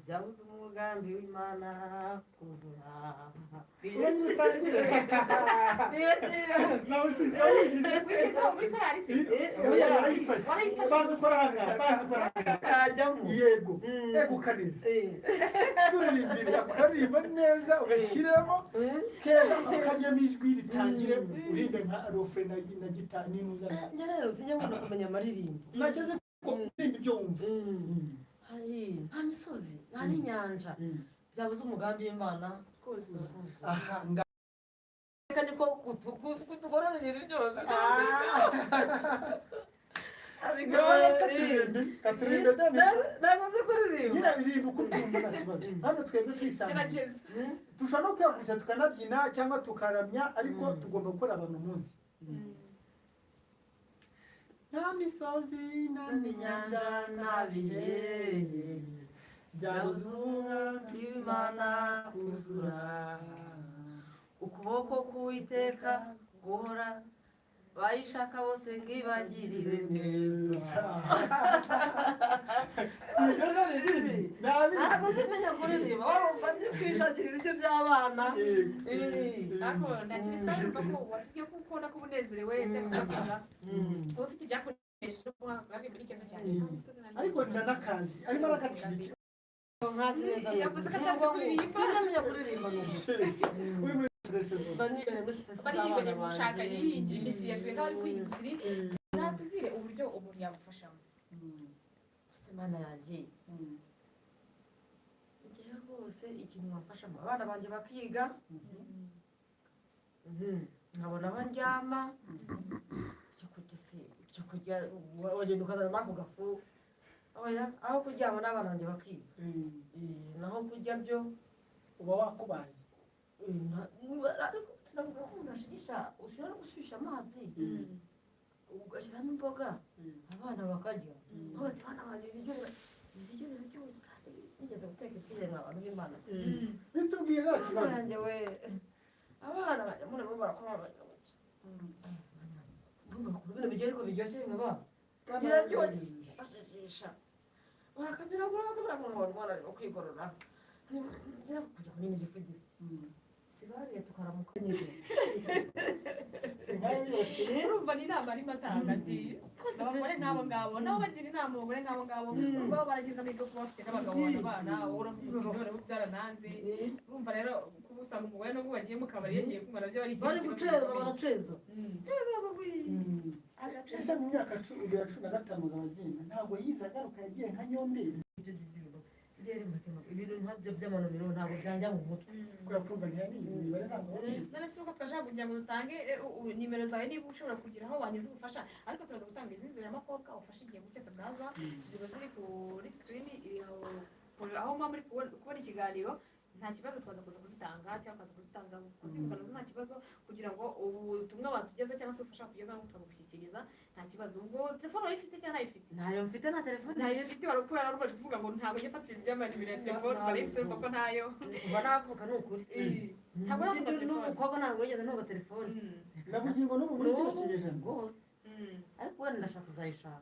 byabuze umugambi w'Imana kuzura uranyine utangire nawe usise muri korari se yarayifashe banza ukora hanga kajyamo yego yego kaneza turirimbire ukaririmba neza ugashyiremo keza ukajyamo ijwi ritangire urinde nka rofre na gitari n'inuzana njye rero sinjya nkunda kumenya amaririmbo nageze ko uririmba ibyo wumva nta misozi nta n'inyanja byabuze umugambi w'Imana kuzura aha reka niko kutugorora ibintu byose katurimbe dani ntabwo nzi kuririmba nyine biririmba uko ubyumva nta kibazo hano twebwe twisanga dushobora no kwiyakurikira tukanabyina cyangwa tukaramya ariko tugomba gukora abantu umunsi nta misozi nta n'inyanja nta bihe byabuze umugambi w'Imana kuzura ukuboko k'Uwiteka guhora bayishaka bose ngibagirire neza ntabwo zimenya kuririmba wumva ndi kwishakira ibiryo by'abana ariko nta kintu twumva ko watubwiye ko ukunda ko unezerewe by'amafaranga uba ufite ibyakoresheje umwaka muri keza cyane ariko ndanakazi arimo aragacira nkazi neza yavuze ko atazi kuririmba sinamenya kuririmba uri muri stress bariyibere gushaka yihingira imisi yatwe nk'abari kwiyimisiri natubwire uburyo umuntu yagufashamo Mana yanjye njyewe rwose ikintu wafashamo abana banjye bakiga nkabona aho ndyama icyo kurya wagenda ukazana n'ako gafu aho kuryama n'abana banjye bakiga naho kurya byo uba wakubaye turavuga ko umuntu ashigisha ushobora gushyushya amazi ugashyiramo imboga abana bakarya aho bati bana banjye ibiryo biraryoshye kandi nigeze guteka ifize mwa bantu b'Imana bitubwire nta kibazo yanjye we abana banjye murimo barakoma bayoboke bino biryo ariko biryoshye nkaba biraryoshye ashisha wakamira umwana arimo kwigorora ngira kujya kunini igifugizi sibariye tukaramuka nijoro urumva ni inama arimo atanga ati abagore nk'abo ngabo nabo bagira inama abagore nk'abo ngabo baba baragize amahirwe kuba bafite n'abagabo bana uravuga uti none byarananze urumva rero kuba usanga umugore nubwo bagiye mu kabari yagiye kunywa nabyo bari guceza baraceza ese mu myaka 2015 bagenda ntabwo yize agaruka yagiye nka nyomberi ibintu nkabyo by'amanomero ntabwo byajya mu mutwe kubera kumva ntiyanize imibare ntabwo none si uko twashaka kugira ngo dutange nimero zawe niba ushobora kugira aho wanyuze ubufasha ariko turaza gutanga INZIRA ya makobwa ufasha igihe cyose bwaza ziba ziri kuri sikirini aho muba muri kubona ikiganiro nta kibazo twaza kuza kuzitanga cyangwa twaza kuzitanga kuzivugana nta kibazo kugira ngo ubutumwa batugeze cyangwa se ubufasha batugeza ngo tukabushyikiriza nta kibazo ubwo telefone wayifite cyangwa ntayifite ntayo mfite nta telefone ntayo mfite wari kubera rubaje kuvuga ngo ntabwo njye mfatira iby'amanimero ya telefone barayibise ko ntayo kuva navuka ni ukuri ntabwo navuga telefone n'umukobwa ntabwo yigeze ntuga telefone nabugingo n'ubu muri kino kinyejana rwose ariko wenda ndashaka kuzayishaka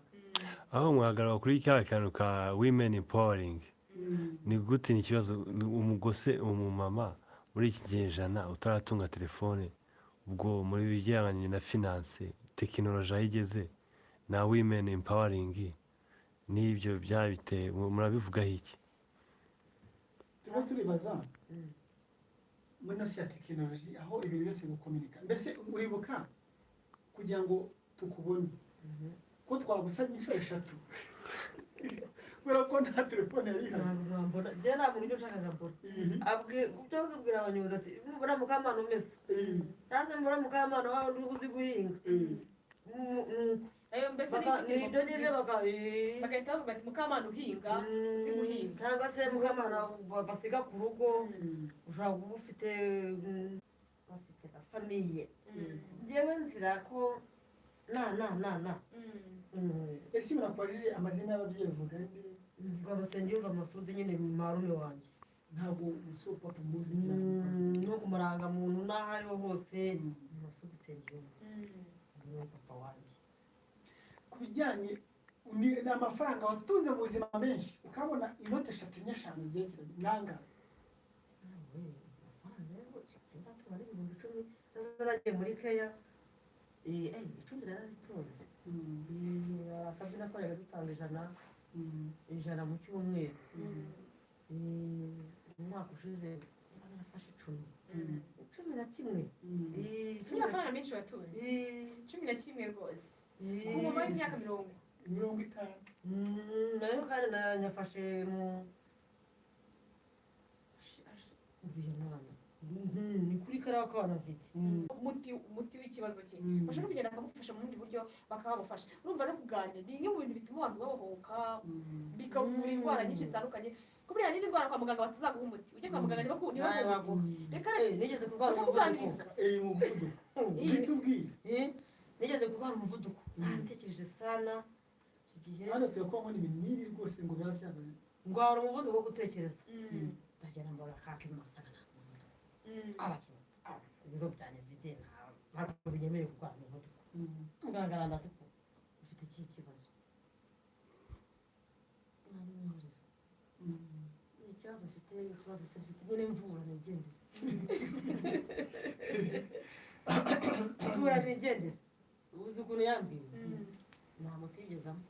aho muhagarara kuri cya kantu ka women empowering ni gute ni ikibazo umugose umumama muri iki kinyejana utaratunga telefone ubwo muri bijyanye na finance tekinoloji aho igeze na women empowering n'ibyo byabiteye murabivugaho iki turimo turibaza muri nosi ya tekinoloji aho ibintu byose bikominika mbese uribuka kugira ngo tukubone ko twagusabye inshuro 3 kubera ko nta telefone yari ihari njye ntabwo uburyo ushakaga mbona byose ubwira abanyuzi ati mbona Mukamana umeze ntaze mbona Mukamana wawe uzi guhinga ayo mbese ibyo nyine bagahita bavuga ati Mukamana uhinga uzi guhinga cyangwa se Mukamana basiga ku rugo ushobora kuba ufite na famiye njyewe nzira ko na ese murakwarije amazina y'ababyeyi bavuga nde mvuga amasenge yumva Masudi nyine marume wanjye ntabwo umusore papa muzi no ku marangamuntu n'aho ariho hose Masudi Nsengiyumva ni papa wanjye ku bijyanye ni amafaranga watunze mu buzima menshi ukabona inoti 3 n'eshanu zigerekeranye nangahe zaragiye muri keya icumi nararitunze akabyina koraga dutanga ijana mu cyumweru umwaka ushize nafashe 10 na kimwe Turi amafaranga menshi watunze 11 rwose umumama w'imyaka 50 nayo kandi nanyafashe mu ni kuri kariya kana afite umuti w'ikibazo cye bashaka kugenda akamufasha mu bundi buryo bakabamufasha urumva no kuganira ni imwe mu bintu bituma abantu babohoka bikavura indwara nyinshi zitandukanye kubera hari n'indwara kwa muganga batazaguha umuti ujye kwa muganga nibaguha reka nigeze kurwara umuvuduko nigeze kurwara umuvuduko natekereje sana hano tuyakubaho n'ibinini rwose ngo biba byabaye ndwara umuvuduko wo gutekereza ndagenda mbona kakima asanga nta muvuduko ibiro byanjye mfite ntabwo binyemereye kurwara umuvuduko muganga arandata ko ufite iki kibazo ikibazo mfite ikibazo se mfite nyine mvura nigendere mvura nigendere uzi ukuntu yambwiye nta mutigezamo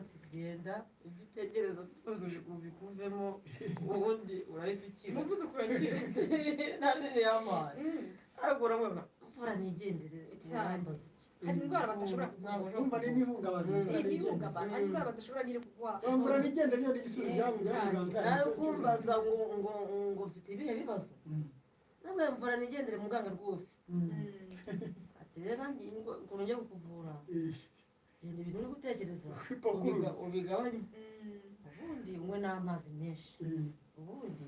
ati genda ibyo utegereza byose ubikuvemo ubundi urahita ukira umuvuduko urakira nta nini y'amazi ariko uramubona mvura nigendere urambaza iki hari indwara badashobora kuvura umva ni n'ihungabana hari indwara badashobora nyine kuvura mvura nigendere niyo n'igisubizo byabugana muganga nawe kumbaza ngo mfite ibihe bibazo nawe mvura nigendere muganga rwose ati rero nanjye ukuntu njya kukuvura genda ibintu uri gutekereza ubigabanye ubundi unywe n'amazi menshi ubundi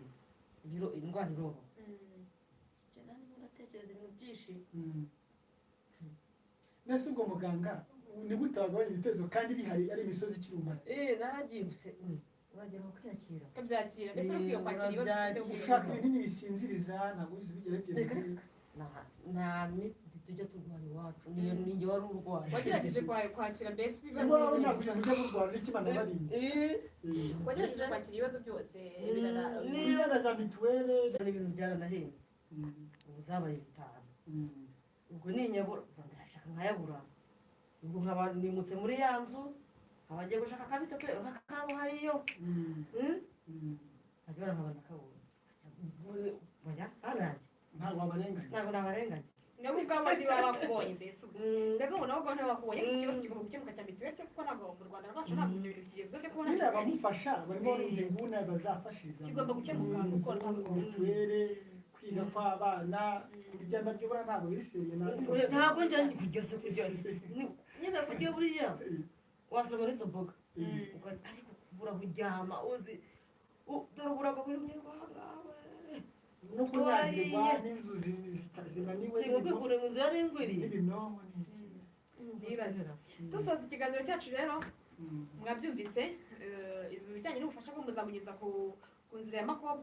indwara iroba genda niba ndatekereza ibintu byinshi mbese ubwo muganga ni gute wagabanya ibitezo kandi bihari ari imisozi ikirumbana naragiye uragera ukiyakira ukabyakira mbese no kwiyo kwakira ibibazo ufite ushaka ibinini bisinziriza ntabwo uzi ubigera byerekeye nta miti tujya turwara iwacu ninjye wari urwaye wagerageje kwakira mbese ibibazo iwawe ntabwo ujya murwara n'ikimana barinda wagerageje kwakira ibibazo byose niba na za mituweli ibintu byaranahenze ubu zabaye 5 ubwo ninyabura ndashaka nkayabura ubwo nkaba nimutse muri ya nzu abagiye gushaka kabitatu bakaruhayo ajya barabana kabura bajya aranjye ntabwo nabarenganya nabo ubwabo niba bakubonye mbese mbega ngo nabo ubwabo ntibakubonye iki kibazo kigomba gukemuka cya mituweli cyo kuko ntabwo mu Rwanda rwacu ntabwo ibyo bintu bigezweho byo kubona nyine abamufasha barimo barumva inguni bazafashiriza kigomba gukemuka kuko ntabwo mituweli kwiga kw'abana kurya nabyo buriya ntabwo bisiriye ntabwo njya kugeza kurya nyine kurya buriya wasoma n'izo mboga ariko kubura kuryama uzi dore uburaga buri mu Rwanda no kunyagirwa n'inzu zinaniwe kwigura inzu yari ingwiri n'ibinomo n'ibibazo dusoza ikiganiro cyacu rero mwabyumvise ibijyanye n'ubufasha bwo muzamunyuza ku nzira ya makobwa